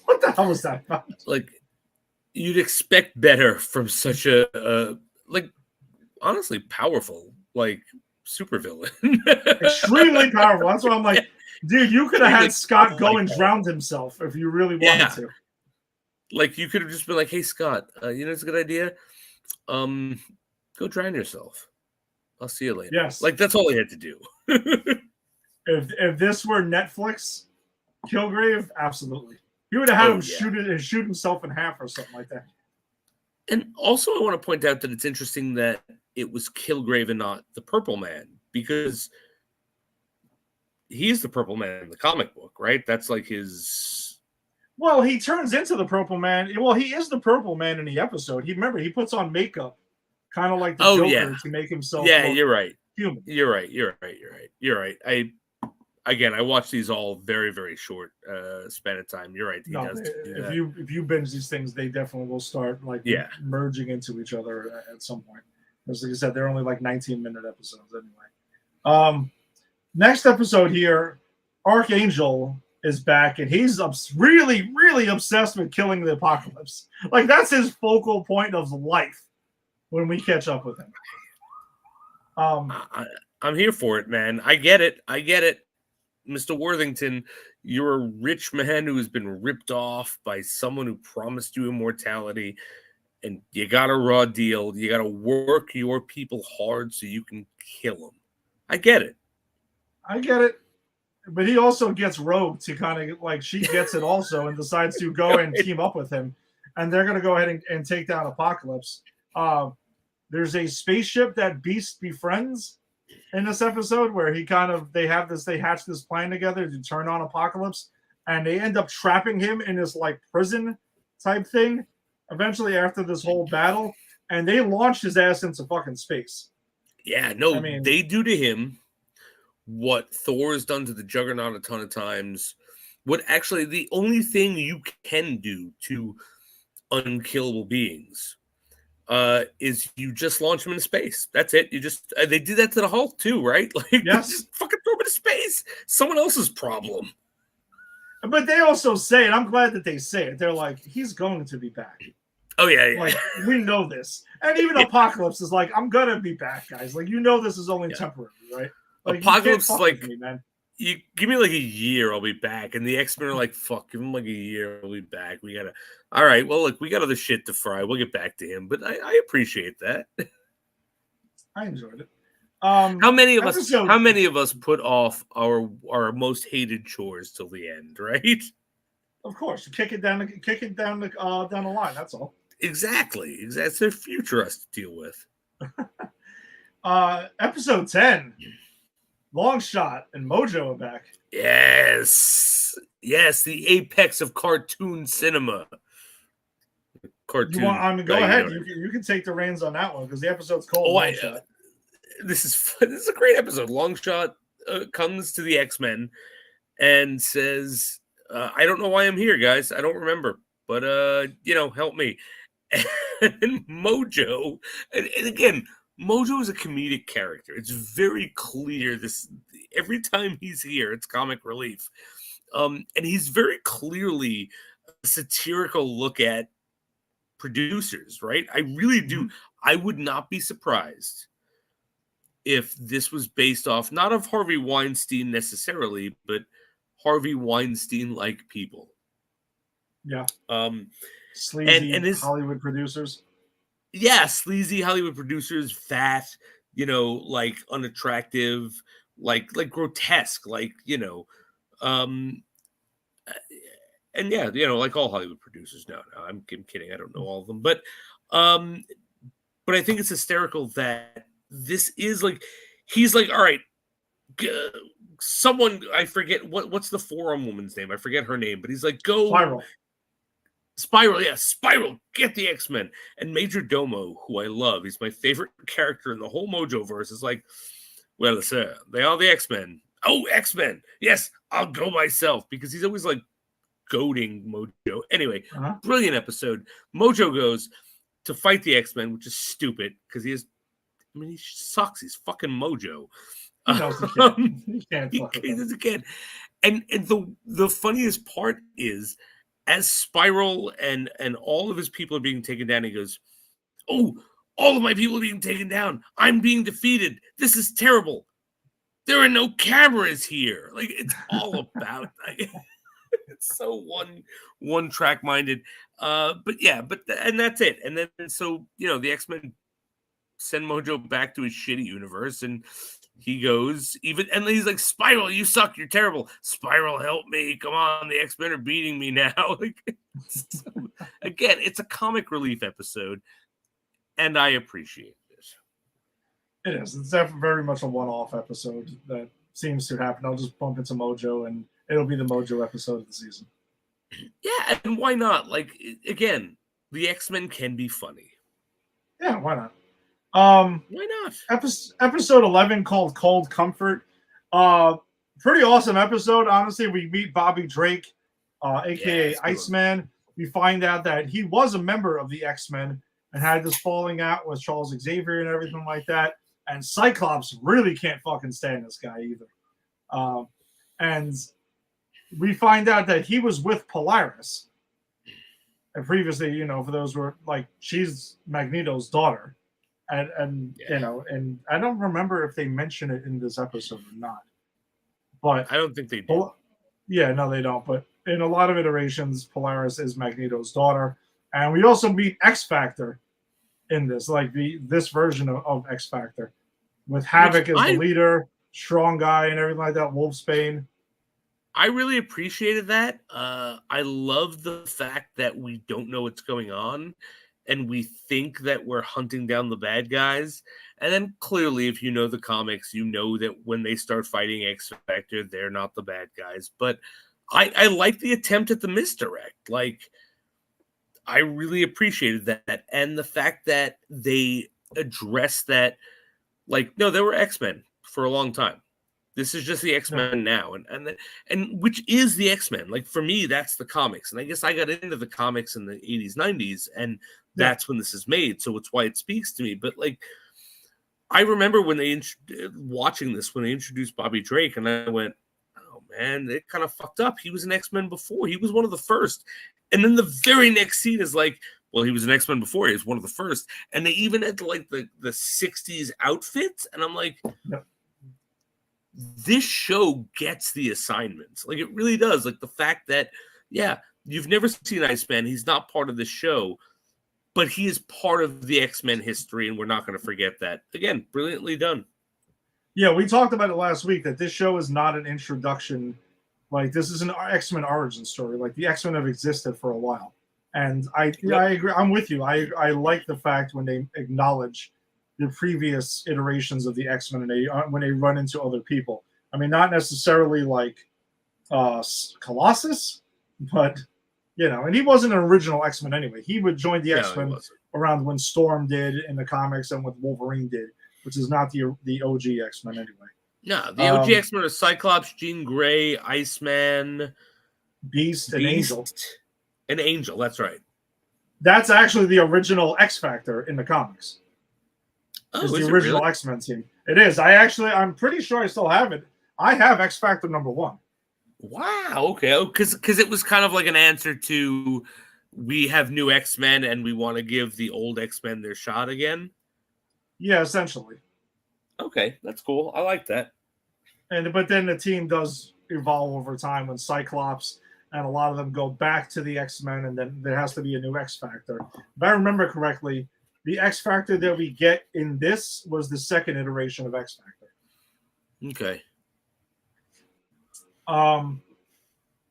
What the hell was that about? Like, you'd expect better from such a honestly powerful, like, supervillain. Extremely powerful. That's why I'm like, dude, you could have had Scott go and drown himself if you really wanted to. Like, you could have just been like, hey, Scott, you know it's a good idea? Go drown yourself. I'll see you later. Yes. Like, that's all he had to do. If this were Netflix, Kilgrave, absolutely. He would have had him shoot himself in half or something like that. And also, I want to point out that it's interesting that it was Kilgrave and not the Purple Man, because he's the Purple Man in the comic book, right? That's like his... Well, he turns into the Purple Man. Well, he is the Purple Man in the episode. He puts on makeup, kind of like the Joker, to make himself you're right. Human. You're right. I watched these all very, very short span of time. You're right. If you binge these things, they definitely will start merging into each other at some point. Because like I said, they're only like 19-minute episodes anyway. Next episode here, Archangel is back, and he's really, really obsessed with killing the Apocalypse. Like, that's his focal point of life when we catch up with him. I'm here for it, man. I get it. Mr. Worthington, you're a rich man who has been ripped off by someone who promised you immortality, and you got a raw deal. You got to work your people hard so you can kill them. I get it. But he also gets Rogue to kind of, like, she gets it also and decides to go and team up with him. And they're going to go ahead and take down Apocalypse. There's a spaceship that Beast befriends in this episode where they hatch this plan together to turn on Apocalypse, and they end up trapping him in this like prison type thing eventually after this whole battle, and they launch his ass into fucking space. Yeah, no, they do to him what Thor has done to the Juggernaut a ton of times. What actually the only thing you can do to unkillable beings is you just launch them into space. That's it. You just they did that to the Hulk too, right? Like, just fucking throw him into space. Someone else's problem. But they also say, and I'm glad that they say it, they're like, he's going to be back. Oh yeah, yeah. Like, we know this. And even Apocalypse is like, I'm gonna be back, guys. Like, you know this is only temporary, right? Like, Apocalypse you is can't fuck like, with me, man. you give me like a year, I'll be back. And the X-Men are like, fuck, give him like a year, I'll be back. We gotta, all right, well, look, we got other shit to fry. We'll get back to him. But I appreciate that. I enjoyed it. How many of episode- us put off our most hated chores till the end, right? Of course, kick it down the line. That's all. Exactly. It's their future us to deal with. Episode 10, Long Shot and Mojo are back. Yes, the apex of cartoon cinema. Cartoon. Go ahead. You can take the reins on that one because the episode's called Long Shot. This is a great episode. Longshot comes to the X-Men and says, I don't know why I'm here, guys. I don't remember, but help me. And Mojo, and again, Mojo is a comedic character. It's very clear every time he's here, it's comic relief. And he's very clearly a satirical look at producers, right? I really do. Mm-hmm. I would not be surprised if this was based off not of Harvey Weinstein necessarily, but Harvey Weinstein-like people. Yeah. Sleazy and his Hollywood producers. Yeah, sleazy Hollywood producers, fat, like unattractive, like grotesque, like, and yeah, like all Hollywood producers. No, I'm kidding. I don't know all of them, but I think it's hysterical that this is like, he's like, all right, someone, I forget what's the forearm woman's name. I forget her name, but he's like, go Spiral, yeah, Spiral, get the X-Men. And Major Domo, who I love, he's my favorite character in the whole Mojo-verse, is like, well, sir, they are the X-Men. Oh, X-Men. Yes, I'll go myself. Because he's always like goading Mojo. Anyway, Brilliant episode. Mojo goes to fight the X-Men, which is stupid because he sucks. He's fucking Mojo. He can't as a kid. And the funniest part is, as Spiral and all of his people are being taken down, he goes, oh, all of my people are being taken down. I'm being defeated. This is terrible. There are no cameras here. Like, it's all about it's so one track minded. And that's it. And then so the X-Men send Mojo back to his shitty universe, and he goes and he's like, Spiral, you suck, you're terrible. Spiral, help me, come on, the X-Men are beating me now. Again, it's a comic relief episode, and I appreciate this. It is. It's very much a one-off episode that seems to happen. I'll just bump into Mojo, and it'll be the Mojo episode of the season. Yeah, and why not? Like, again, the X-Men can be funny. Yeah, why not? Why not? Episode 11 called Cold Comfort. Pretty awesome episode. Honestly, we meet Bobby Drake, aka Iceman. We find out that he was a member of the X-Men and had this falling out with Charles Xavier and everything like that. And Cyclops really can't fucking stand this guy either. And we find out that he was with Polaris. And previously, for those who are like, she's Magneto's daughter. And I don't remember if they mention it in this episode or not. But I don't think they do. Yeah, no, they don't. But in a lot of iterations, Polaris is Magneto's daughter. And we also meet X-Factor in this, like this version of X-Factor, with Havoc as the leader, strong guy and everything like that, Wolfsbane. I really appreciated that. I love the fact that we don't know what's going on, and we think that we're hunting down the bad guys. And then clearly, if you know the comics, you know that when they start fighting X-Factor, they're not the bad guys. But I like the attempt at the misdirect. Like, I really appreciated that. And the fact that they addressed that, like, no, there were X-Men for a long time. This is just the X-Men now. And which is the X-Men. Like, for me, that's the comics. And I guess I got into the comics in the 80s, 90s, and that's when this is made. So it's why it speaks to me. But, like, I remember when they watching this, when they introduced Bobby Drake, and I went, oh, man, it kind of fucked up. He was an X-Men before. He was one of the first. And then the very next scene is like, Well, he was an X-Men before. He was one of the first. And they even had like the 60s outfits. And I'm like, Yep. This show gets the assignments. Like, it really does. Like, the fact that, yeah, you've never seen Iceman. He's not part of the show, but he is part of the X-Men history, and we're not going to forget that. Again, brilliantly done. Yeah, we talked about it last week that this show is not an introduction. Like, this is an X-Men origin story. Like, the X-Men have existed for a while. And I agree. I'm with you. I like the fact when they acknowledge the previous iterations of the X-Men and when they run into other people. I mean, not necessarily like Colossus, but, you know, and he wasn't an original X-Men anyway. He would join the X-Men around when Storm did in the comics and what Wolverine did, which is not the OG X-Men anyway. No, the OG X-Men are Cyclops, Jean Grey, Iceman, Beast, and Angel. An Angel, that's right. That's actually the original X Factor in the comics. Oh, is is the it original really? X-Men team. It is. I'm pretty sure I still have it. I have X Factor #1. Wow. Okay. Oh, because it was kind of like an answer to we have new X-Men and we want to give the old X-Men their shot again. Yeah, essentially. Okay, that's cool. I like that. But then the team does evolve over time when Cyclops and a lot of them go back to the X-Men, and then there has to be a new X Factor. If I remember correctly, the X Factor that we get in this was the second iteration of X Factor. Okay.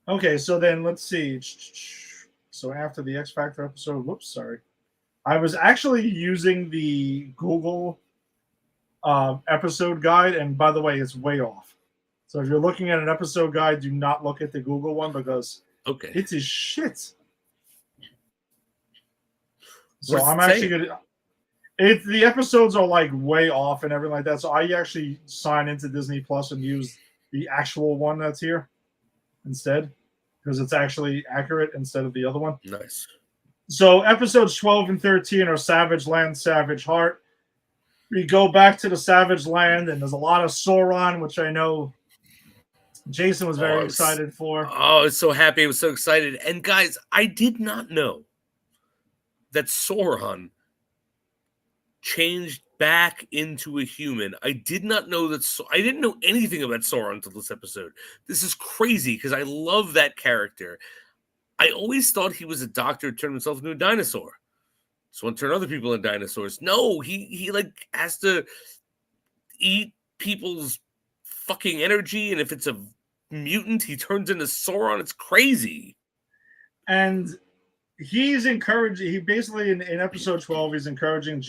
Okay, so then let's see. So after the X Factor episode, whoops, sorry. I was actually using the Google episode guide, and by the way, it's way off. So if you're looking at an episode guide, do not look at the Google one because it is shit. So I'm actually gonna. The episodes are like way off and everything like that. So I actually sign into Disney Plus and use the actual one that's here instead because it's actually accurate instead of the other one. Nice. So episodes 12 and 13 are Savage Land, Savage Heart. We go back to the Savage Land, and there's a lot of Sauron, which I know Jason was very excited for. Oh, I was so happy. I was so excited. And guys, I did not know that Sauron changed back into a human. I did not know that. I didn't know anything about Sauron until this episode. This is crazy because I love that character. I always thought he was a doctor who turned himself into a dinosaur. So want to turn other people into dinosaurs. No, he like has to eat people's fucking energy, and if it's a mutant, he turns into Sauron. It's crazy. And he's encouraging. He basically in episode 12, he's encouraging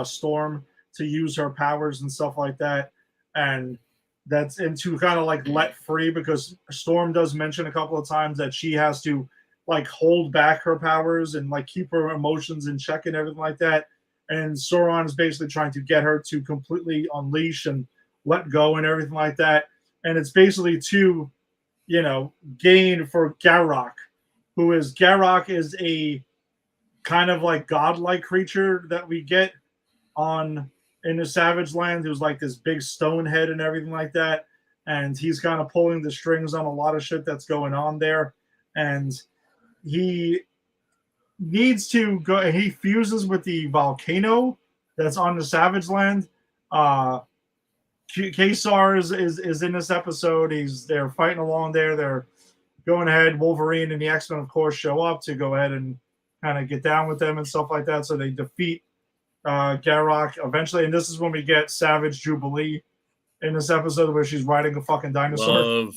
Storm to use her powers and stuff like that, and that's to kind of like let free because Storm does mention a couple of times that she has to like hold back her powers and like keep her emotions in check and everything like that. And Sauron is basically trying to get her to completely unleash and let go and everything like that. And it's basically to, gain for Garrock, Garrock is a kind of like godlike creature that we get in the Savage Land, who's like this big stone head and everything like that. And he's kind of pulling the strings on a lot of shit that's going on there. And he needs to go, and he fuses with the volcano that's on the Savage Land. Kesar is in this episode. They're fighting along there. They're going ahead. Wolverine and the X-Men, of course, show up to go ahead and kind of get down with them and stuff like that. So they defeat Garrock eventually. And this is when we get Savage Jubilee in this episode where she's riding a fucking dinosaur.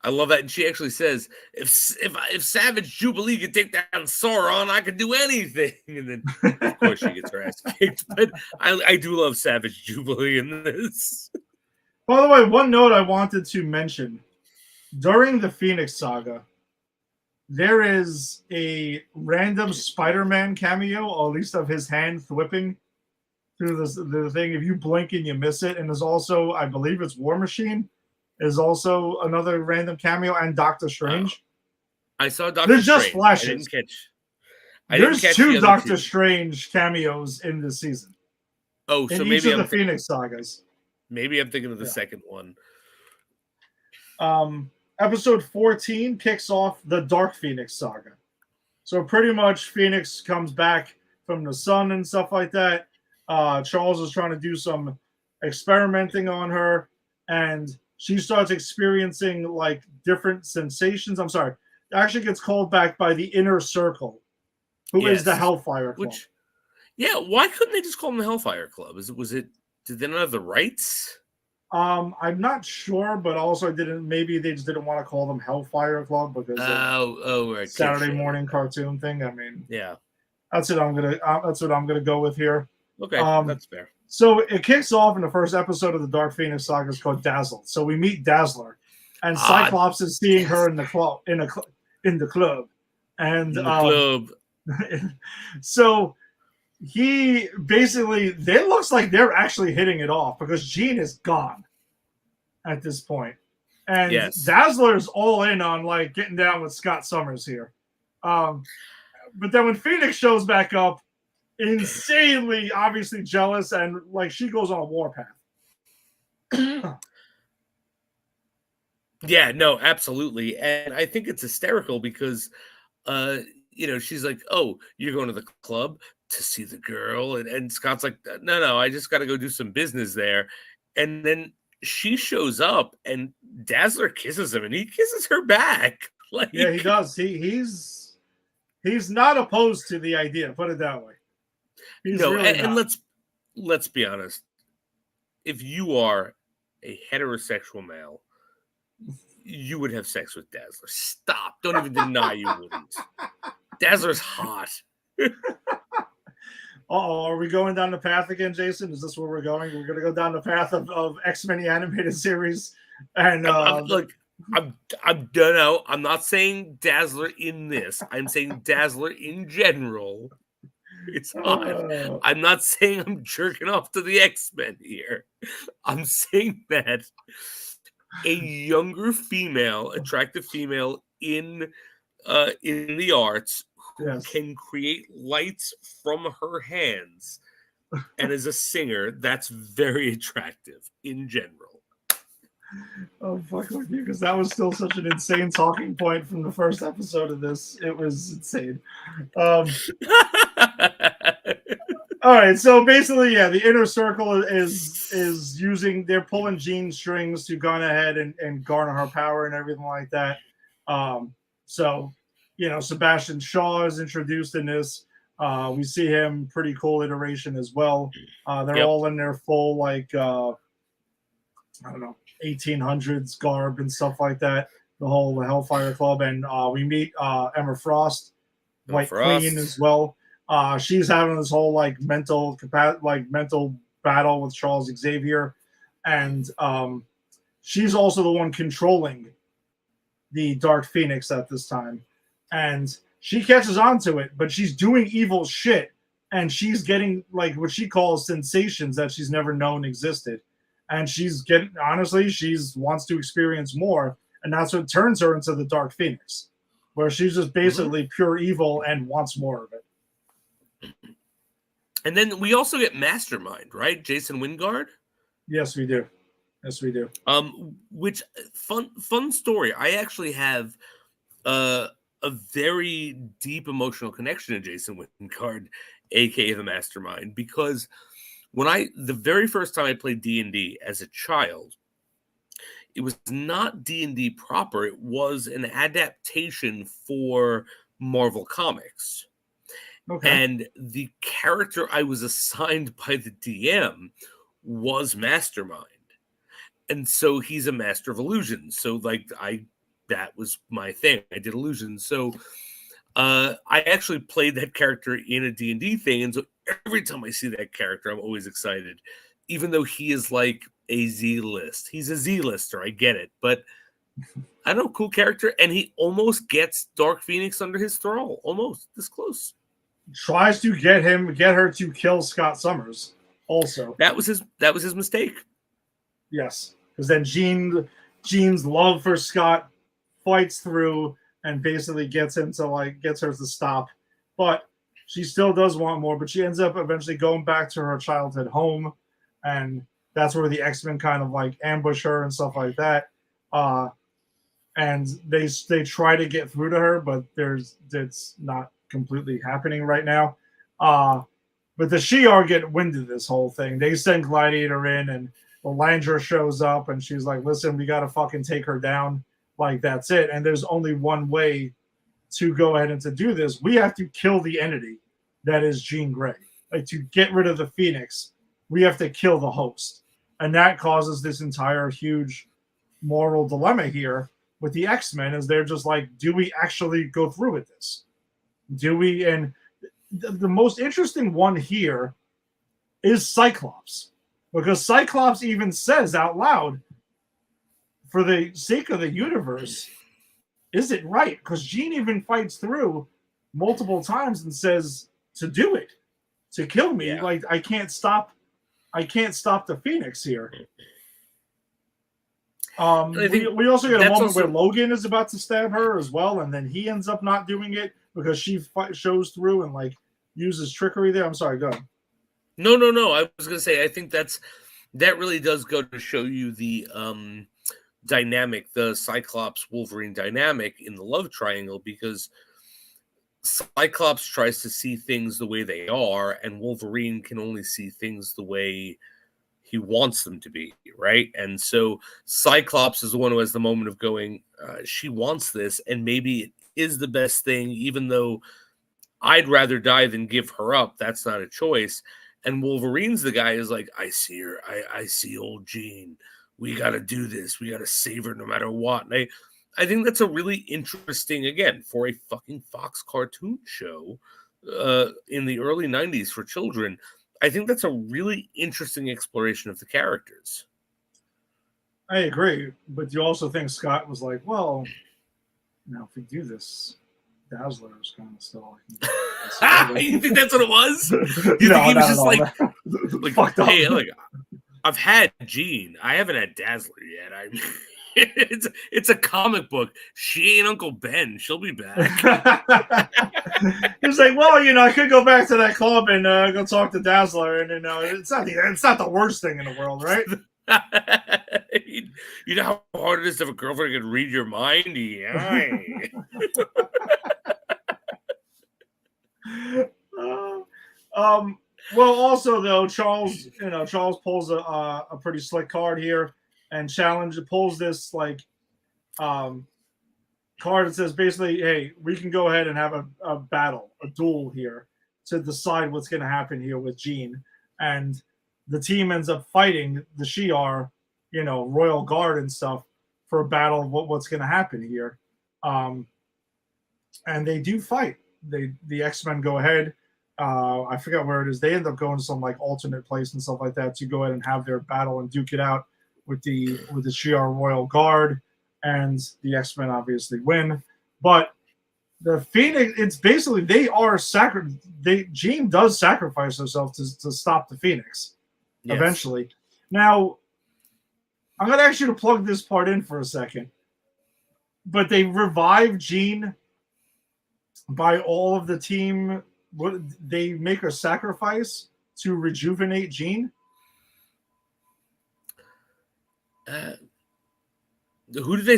I love that. And she actually says, if Savage Jubilee could take down Sauron, I could do anything. And then, of course, she gets her ass kicked. But I do love Savage Jubilee in this. By the way, one note I wanted to mention. During the Phoenix Saga, there is a random Spider-Man cameo, or at least of his hand whipping through the thing. If you blink and you miss it. And there's also, I believe it's War Machine. Is also another random cameo, and Doctor Strange. I saw Doctor There's Strange. Just flashes. There's two Doctor Strange cameos in this season. Oh, so in maybe each of the Phoenix sagas. Maybe I'm thinking of the second one. Episode 14 kicks off the Dark Phoenix saga. So pretty much Phoenix comes back from the sun and stuff like that. Charles is trying to do some experimenting on her, and she starts experiencing like different sensations. I'm sorry, it actually gets called back by the Inner Circle, who is the Yes. Hellfire Club. Which, yeah, why couldn't they just call them the Hellfire Club? Did they not have the rights? I'm not sure, but also maybe they just didn't want to call them Hellfire Club because of Right. Saturday morning cartoon thing. I mean, Yeah. that's what I'm gonna go with here. Okay, that's fair. So it kicks off in the first episode of the Dark Phoenix saga. It's called Dazzled. So we meet Dazzler, and Cyclops is seeing her in the club, and Club. so he basically, it looks like they're actually hitting it off because Jean is gone at this point, and Yes. Dazzler's all in on like getting down with Scott Summers here. But then when Phoenix shows back up, insanely obviously jealous, and like she goes on a warpath. Yeah, no, absolutely. And I think it's hysterical because she's like, "Oh, you're going to the club to see the girl," and Scott's like, no, I just got to go do some business there. And then she shows up and Dazzler kisses him and he kisses her back. Like, yeah, he does. He's not opposed to the idea, put it that way. And let's be honest. If you are a heterosexual male, you would have sex with Dazzler. Stop. Don't even deny you wouldn't. Dazzler's hot. Are we going down the path again, Jason? Is this where we're going? We're going to go down the path of X-Men the animated series. And look, I'm done. I'm not saying Dazzler in this. I'm saying Dazzler in general. It's hot. I'm not saying I'm jerking off to the X-Men here. I'm saying that a younger female, attractive female in the arts who can create lights from her hands and as a singer, that's very attractive in general. Oh, fuck with you, because that was still such an insane talking point from the first episode of this. It was insane. All right, so basically, yeah, the Inner Circle is using, they're pulling Jean strings to go ahead and garner her power and everything like that. So, Sebastian Shaw is introduced in this. We see him, pretty cool iteration as well. They're all in their full, like, I don't know, 1800s garb and stuff like that. The Hellfire Club. And we meet Emma Frost, White Queen as well. She's having this whole mental battle with Charles Xavier, and she's also the one controlling the Dark Phoenix at this time, and she catches on to it, but she's doing evil shit, and she's getting what she calls sensations that she's never known existed, and she wants to experience more, and that's what turns her into the Dark Phoenix, where she's just basically pure evil and wants more of it. And then we also get Mastermind, right? Jason Wingard. Yes, we do. Which fun story. I actually have a very deep emotional connection to Jason Wingard, aka the Mastermind, because the very first time I played D&D as a child, it was not D&D proper. It was an adaptation for Marvel Comics. Okay. And the character I was assigned by the DM was Mastermind. And so he's a master of illusions. So that was my thing. I did illusions. So I actually played that character in a D&D thing. And so every time I see that character, I'm always excited. Even though he is like a Z-list. He's a Z-lister, I get it. But I don't know, cool character. And he almost gets Dark Phoenix under his thrall. Almost this close. Tries to get her to kill Scott Summers. Also, that was his mistake. Yes, because then Jean's love for Scott fights through and basically gets her to stop, but she still does want more. But she ends up eventually going back to her childhood home, and that's where the X-Men kind of ambush her and stuff like that. And they try to get through to her, but it's not completely happening right now. But the Shi'ar get wind of this whole thing. They send Gladiator in, and Landra shows up, and she's like, listen, we got to fucking take her down. Like, that's it. And there's only one way to go ahead and to do this. We have to kill the entity that is Jean Grey. Like, to get rid of the Phoenix, we have to kill the host. And that causes this entire huge moral dilemma here with the X-Men, is they're just like, do we actually go through with this? Do we? And the most interesting one here is Cyclops, because Cyclops even says out loud, for the sake of the universe, is it right? Because Jean even fights through multiple times and says to do it, to kill me. Yeah. Like, I can't stop the Phoenix here. We also get a moment where Logan is about to stab her as well, and then he ends up not doing it because she shows through and like uses trickery there. I'm sorry, go ahead. No. I was gonna say, I think that really does go to show you the dynamic, the Cyclops Wolverine dynamic in the love triangle, because Cyclops tries to see things the way they are, and Wolverine can only see things the way he wants them to be, right? And so Cyclops is the one who has the moment of going, she wants this, and maybe it is the best thing, even though I'd rather die than give her up. That's not a choice. And Wolverine's the guy who's like, I see her. I see old Jean. We got to do this. We got to save her no matter what. And I think that's a really interesting, again, for a fucking Fox cartoon show in the early 90s for children. I think that's a really interesting exploration of the characters. I agree, but you also think Scott was like, well, if we do this, Dazzler is kind of still like. You think that's what it was? You think he was just like fucked up. Hey, look, I've had Jean. I haven't had Dazzler yet. I mean, it's a comic book. She ain't Uncle Ben. She'll be back. He's like, well, I could go back to that club and go talk to Dazzler, and it's not the worst thing in the world, right? You know how hard it is to have a girlfriend who can read your mind? Yeah. Well, also though, Charles pulls a pretty slick card here and pulls this like card that says basically, hey, we can go ahead and have a battle, a duel here to decide what's going to happen here with Jean. And the team ends up fighting the Shi'ar, Royal Guard and stuff for a battle of what's going to happen here. And they do fight. The X-Men go ahead. I forgot where it is. They end up going to some like alternate place and stuff like that to go ahead and have their battle and duke it out with the Shi'ar Royal Guard, and the X-Men obviously win. But the Phoenix, it's basically Jean does sacrifice herself to stop the Phoenix eventually. Now, I'm going to ask you to plug this part in for a second. But they revive Jean by all of the team. They make a sacrifice to rejuvenate Jean. Who do they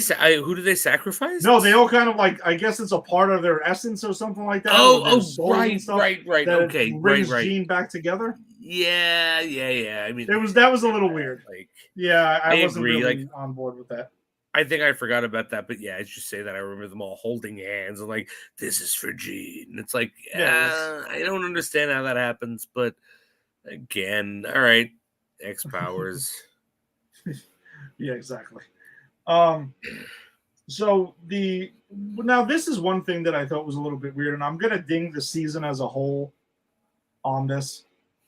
sacrifice? No, they all kind of like, I guess it's a part of their essence or something like that. Right. Okay, brings Jean back together. Yeah. I mean, that was a little weird. Like, I wasn't really on board with that. I think I forgot about that, but yeah, as you say that, I remember them all holding hands and like, this is for Jean. It's like, I don't understand how that happens, but again, all right, X powers. Yeah, exactly. So now this is one thing that I thought was a little bit weird, and I'm gonna ding the season as a whole on this.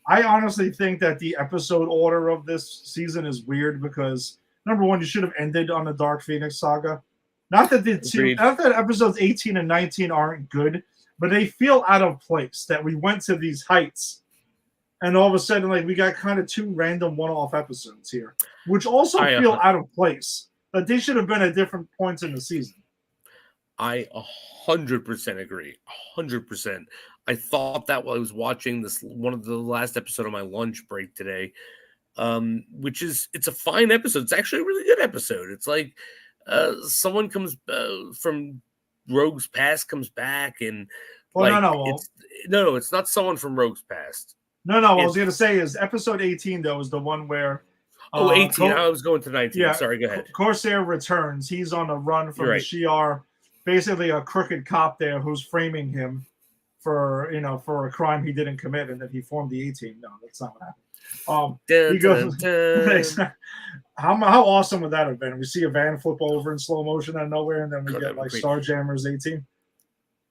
I honestly think that the episode order of this season is weird because number one, you should have ended on the Dark Phoenix saga. Not that episodes 18 and 19 aren't good, but they feel out of place that we went to these heights and all of a sudden like we got kind of two random one-off episodes here, which also feel out of place. But they should have been at different points in the season. I 100% agree. 100%. I thought that while I was watching this, one of the last episode of my lunch break today, it's a fine episode. It's actually a really good episode. It's like someone comes from Rogue's past, comes back, and Well, like, no. Well, it's not someone from Rogue's Past. no. What I was gonna say is episode 18 though is the one where. 18. I was going to 19. Yeah, Sorry, go ahead. Corsair returns. He's on a run from You're the right. Shi'ar, basically a crooked cop there who's framing him for a crime he didn't commit, and that he formed the A-Team. No, that's not what happened. He goes. How awesome would that have been? We see a van flip over in slow motion out of nowhere, and then we get like Starjammer's A-Team.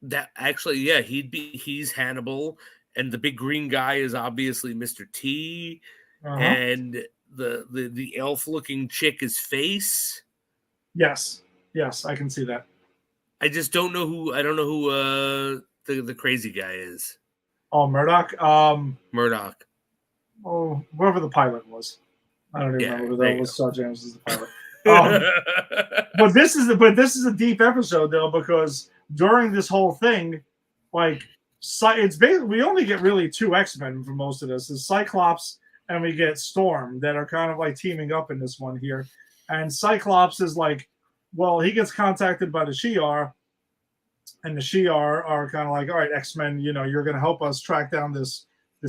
That actually, yeah, he's Hannibal, and the big green guy is obviously Mr. T, and the elf-looking chick is Face. Yes, I can see that. I just don't know who. I don't know who the crazy guy is. Oh, Murdoch. Murdoch. Oh, whoever the pilot was. I don't even remember who that was. James is the pilot. But this is a deep episode though, because during this whole thing, like it's basically we only get really 2 X-Men for most of this. It's Cyclops and we get Storm that are kind of like teaming up in this one here. And Cyclops is like, well, he gets contacted by the Shi'ar, and the Shi'ar are kind of like, all right, X-Men, you're going to help us track down this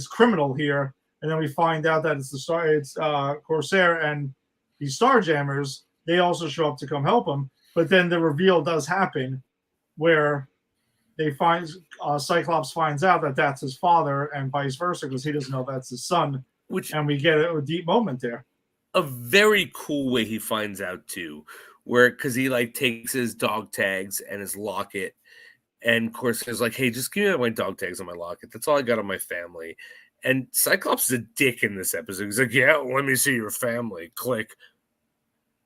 criminal here. And then we find out that it's Corsair and the Starjammers. They also show up to come help him. But then the reveal does happen where they find Cyclops finds out that that's his father and vice versa because he doesn't know that's his son. And we get a deep moment there. A very cool way he finds out too, because he like takes his dog tags and his locket, and of course is like, hey, just give me my dog tags and my locket. That's all I got on my family. And Cyclops is a dick in this episode. He's like, yeah, let me see your family. Click.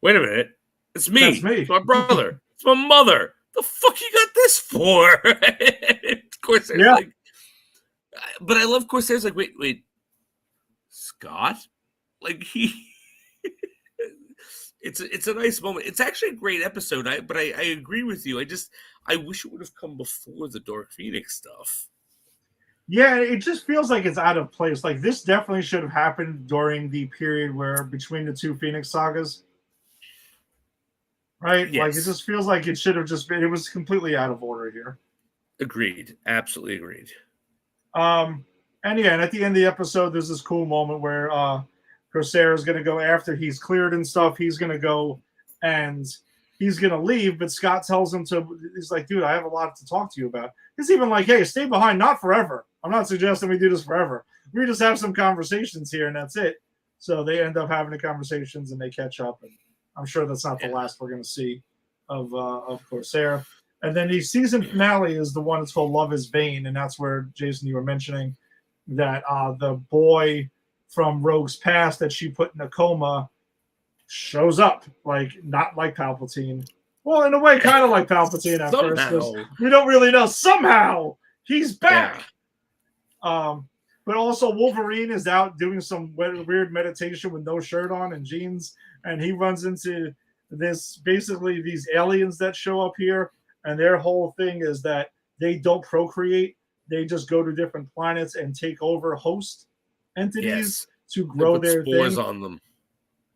Wait a minute. It's me. That's me. It's my brother. It's my mother. The fuck you got this for? Of course, like, but I love Corsair's like, wait, Scott? Like it's a nice moment. It's actually a great episode. But I agree with you. I wish it would have come before the Dark Phoenix stuff. Yeah, it just feels like it's out of place. Like this definitely should have happened during the period where between the 2 Phoenix sagas. Right? Yes. Like it just feels like it should have just been. It was completely out of order here. Agreed. Absolutely agreed. And at the end of the episode, there's this cool moment where Corsair is going to go after he's cleared and stuff. He's going to go and he's going to leave, but Scott tells him he's like, dude, I have a lot to talk to you about. He's even like, hey, stay behind, not forever. I'm not suggesting we do this forever. We just have some conversations here and that's it. So they end up having the conversations and they catch up. And I'm sure that's not the last we're going to see of Corsair. And then the season finale is the one that's called Love is Vain. And that's where, Jason, you were mentioning that the boy from Rogue's Past that she put in a coma shows up, like not like Palpatine. Well, in a way, kind of like Palpatine at first, because we don't really know. Somehow he's back. Yeah. But also Wolverine is out doing some weird meditation with no shirt on and jeans, and he runs into basically these aliens that show up here, and their whole thing is that they don't procreate. They just go to different planets and take over host entities to grow their spores thing. On them.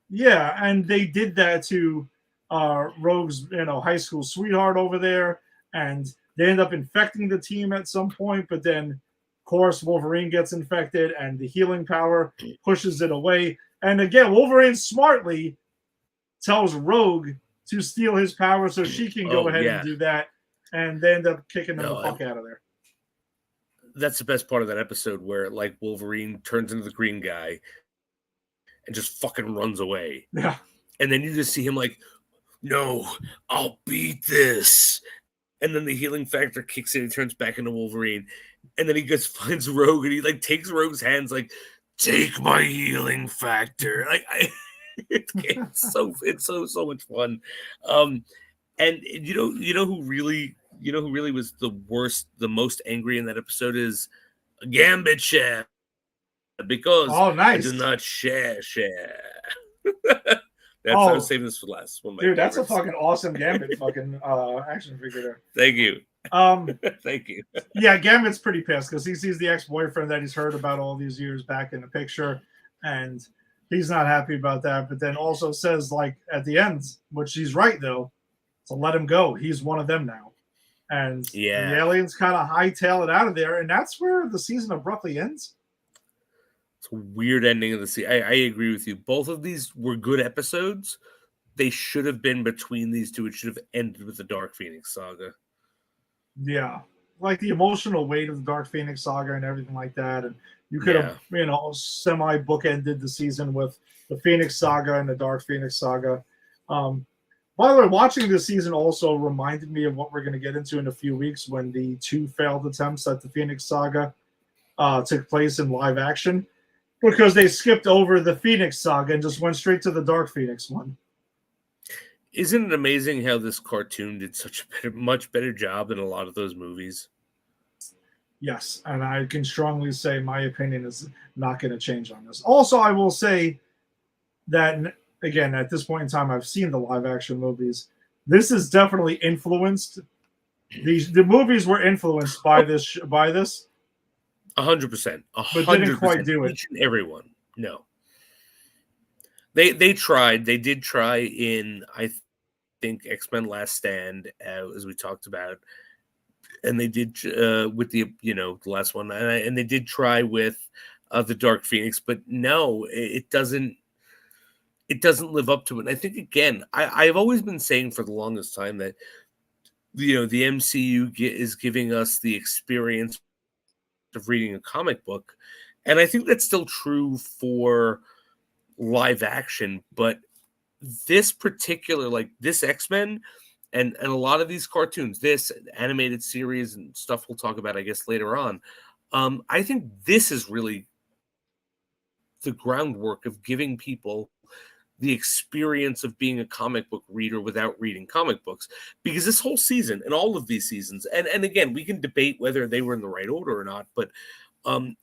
Yeah, and they did that to Rogue's, high school sweetheart over there, and they end up infecting the team at some point. But then, of course, Wolverine gets infected, and the healing power pushes it away. And again, Wolverine smartly tells Rogue to steal his power so she can go ahead and do that, and they end up kicking them the fuck out of there. That's the best part of that episode where like Wolverine turns into the green guy and just fucking runs away. Yeah. And then you just see him like, no, I'll beat this. And then the healing factor kicks in, he turns back into Wolverine. And then he just finds Rogue and he like takes Rogue's hands like, take my healing factor. Like it's so much fun. And you know who really was the most angry in that episode is Gambit Chef, because I do not share. I was saving this for last one. Dude, that's a fucking awesome Gambit fucking action figure there. Thank you. Thank you. Yeah, Gambit's pretty pissed because he sees the ex-boyfriend that he's heard about all these years back in the picture, and he's not happy about that. But then also says, like, at the end, which he's right though, to let him go. He's one of them now. and the Yeah. aliens kind of hightail it out of there, and that's where the season abruptly ends. It's a weird ending of the season. I agree with you. Both of these were good episodes. They should have been between these two. It should have ended with the Dark Phoenix saga. Yeah, like the emotional weight of the Dark Phoenix saga and everything like that, and you could have, semi bookended the season with the Phoenix saga and the Dark Phoenix saga. By the way, watching this season also reminded me of what we're going to get into in a few weeks when the 2 failed attempts at the Phoenix saga took place in live action, because they skipped over the Phoenix saga and just went straight to the Dark Phoenix one. Isn't it amazing how this cartoon did such a much better job than a lot of those movies? Yes, and I can strongly say my opinion is not going to change on this. Also, I will say that, again, at this point in time, I've seen the live action movies. This is definitely influenced. The movies were influenced by this. 100%. But didn't quite do it. Each and everyone. No. They tried. They did try in, I think, X-Men Last Stand, as we talked about. And they did with the last one. And they did try with the Dark Phoenix. But no, it doesn't live up to it. And I think, again, I've always been saying for the longest time that, the MCU is giving us the experience of reading a comic book. And I think that's still true for live action, but this particular, like this X-Men and a lot of these cartoons, this animated series and stuff we'll talk about, I guess, later on. I think this is really the groundwork of giving people the experience of being a comic book reader without reading comic books, because this whole season and all of these seasons, and again, we can debate whether they were in the right order or not, but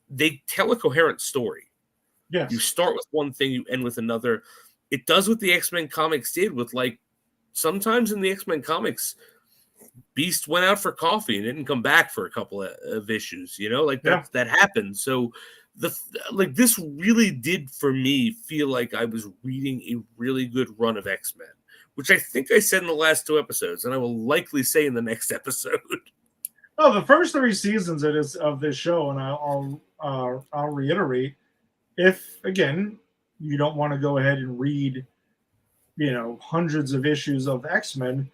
they tell a coherent story. Yes. You start with one thing, you end with another. It does what the X-Men comics did with, like, sometimes in the X-Men comics, Beast went out for coffee and didn't come back for a couple of issues, that happened. So this really did for me feel like I was reading a really good run of X-Men, which I think I said in the last 2 episodes, and I will likely say in the next episode. Oh, the first 3 seasons of this show, and I'll reiterate, if again you don't want to go ahead and read, hundreds of issues of X-Men,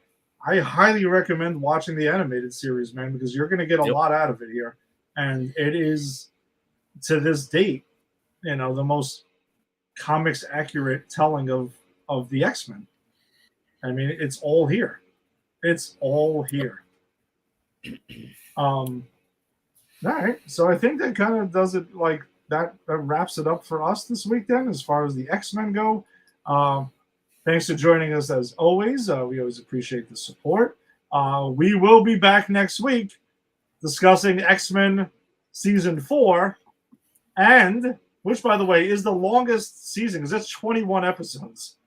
I highly recommend watching the animated series, man, because you're going to get a lot out of it here, and it is, to this date, the most comics accurate telling of the X-Men. I mean, it's all here. It's all here. All right, so I think that kind of does it. Like that wraps it up for us this week. Then, as far as the X-Men go, thanks for joining us as always. We always appreciate the support. We will be back next week discussing X-Men season 4. And which, by the way, is the longest season, because that's 21 episodes.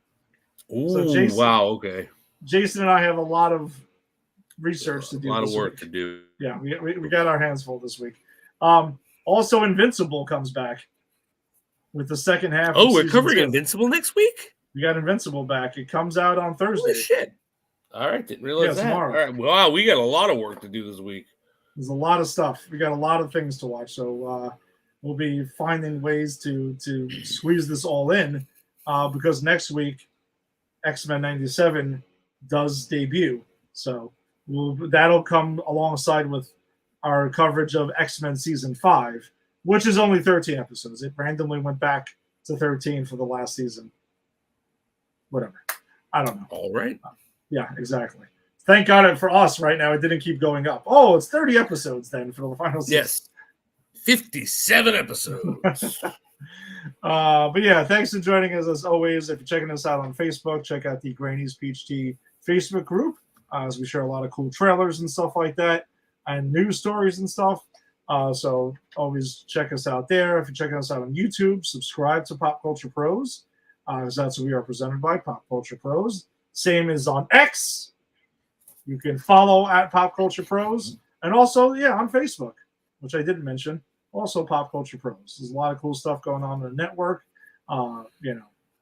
Ooh, so Jason, wow, okay. Jason and I have a lot of research to do. A lot of work week. to do. Yeah, we got our hands full this week. Also, Invincible comes back with the second half. Oh, we're covering Invincible next week? We got Invincible back. It comes out on Thursday. Holy shit. All right, didn't realize that. Tomorrow. All right, wow, we got a lot of work to do this week. There's a lot of stuff. We got a lot of things to watch. So, we'll be finding ways to squeeze this all in, because next week X-Men 97 does debut. So that'll come alongside with our coverage of X-Men season 5, which is only 13 episodes. It randomly went back to 13 for the last season. Whatever. I don't know. All right. Yeah, exactly. Thank God for us right now, it didn't keep going up. Oh, it's 30 episodes then for the final season. Yes. 57 episodes. But yeah, thanks for joining us as always. If you're checking us out on Facebook, check out the Granny's Peach Tea Facebook group, as we share a lot of cool trailers and stuff like that, and news stories and stuff. So always check us out there. If you're checking us out on YouTube, subscribe to Pop Culture Pros, because that's what we are presented by, Pop Culture Pros. Same as on X. You can follow at Pop Culture Pros, and also, on Facebook, which I didn't mention. Also, Pop Culture Pros. There's a lot of cool stuff going on in the network.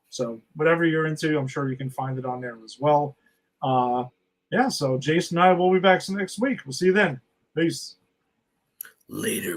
So whatever you're into, I'm sure you can find it on there as well. yeah, so Jason and I will be back next week. We'll see you then. Peace. Later.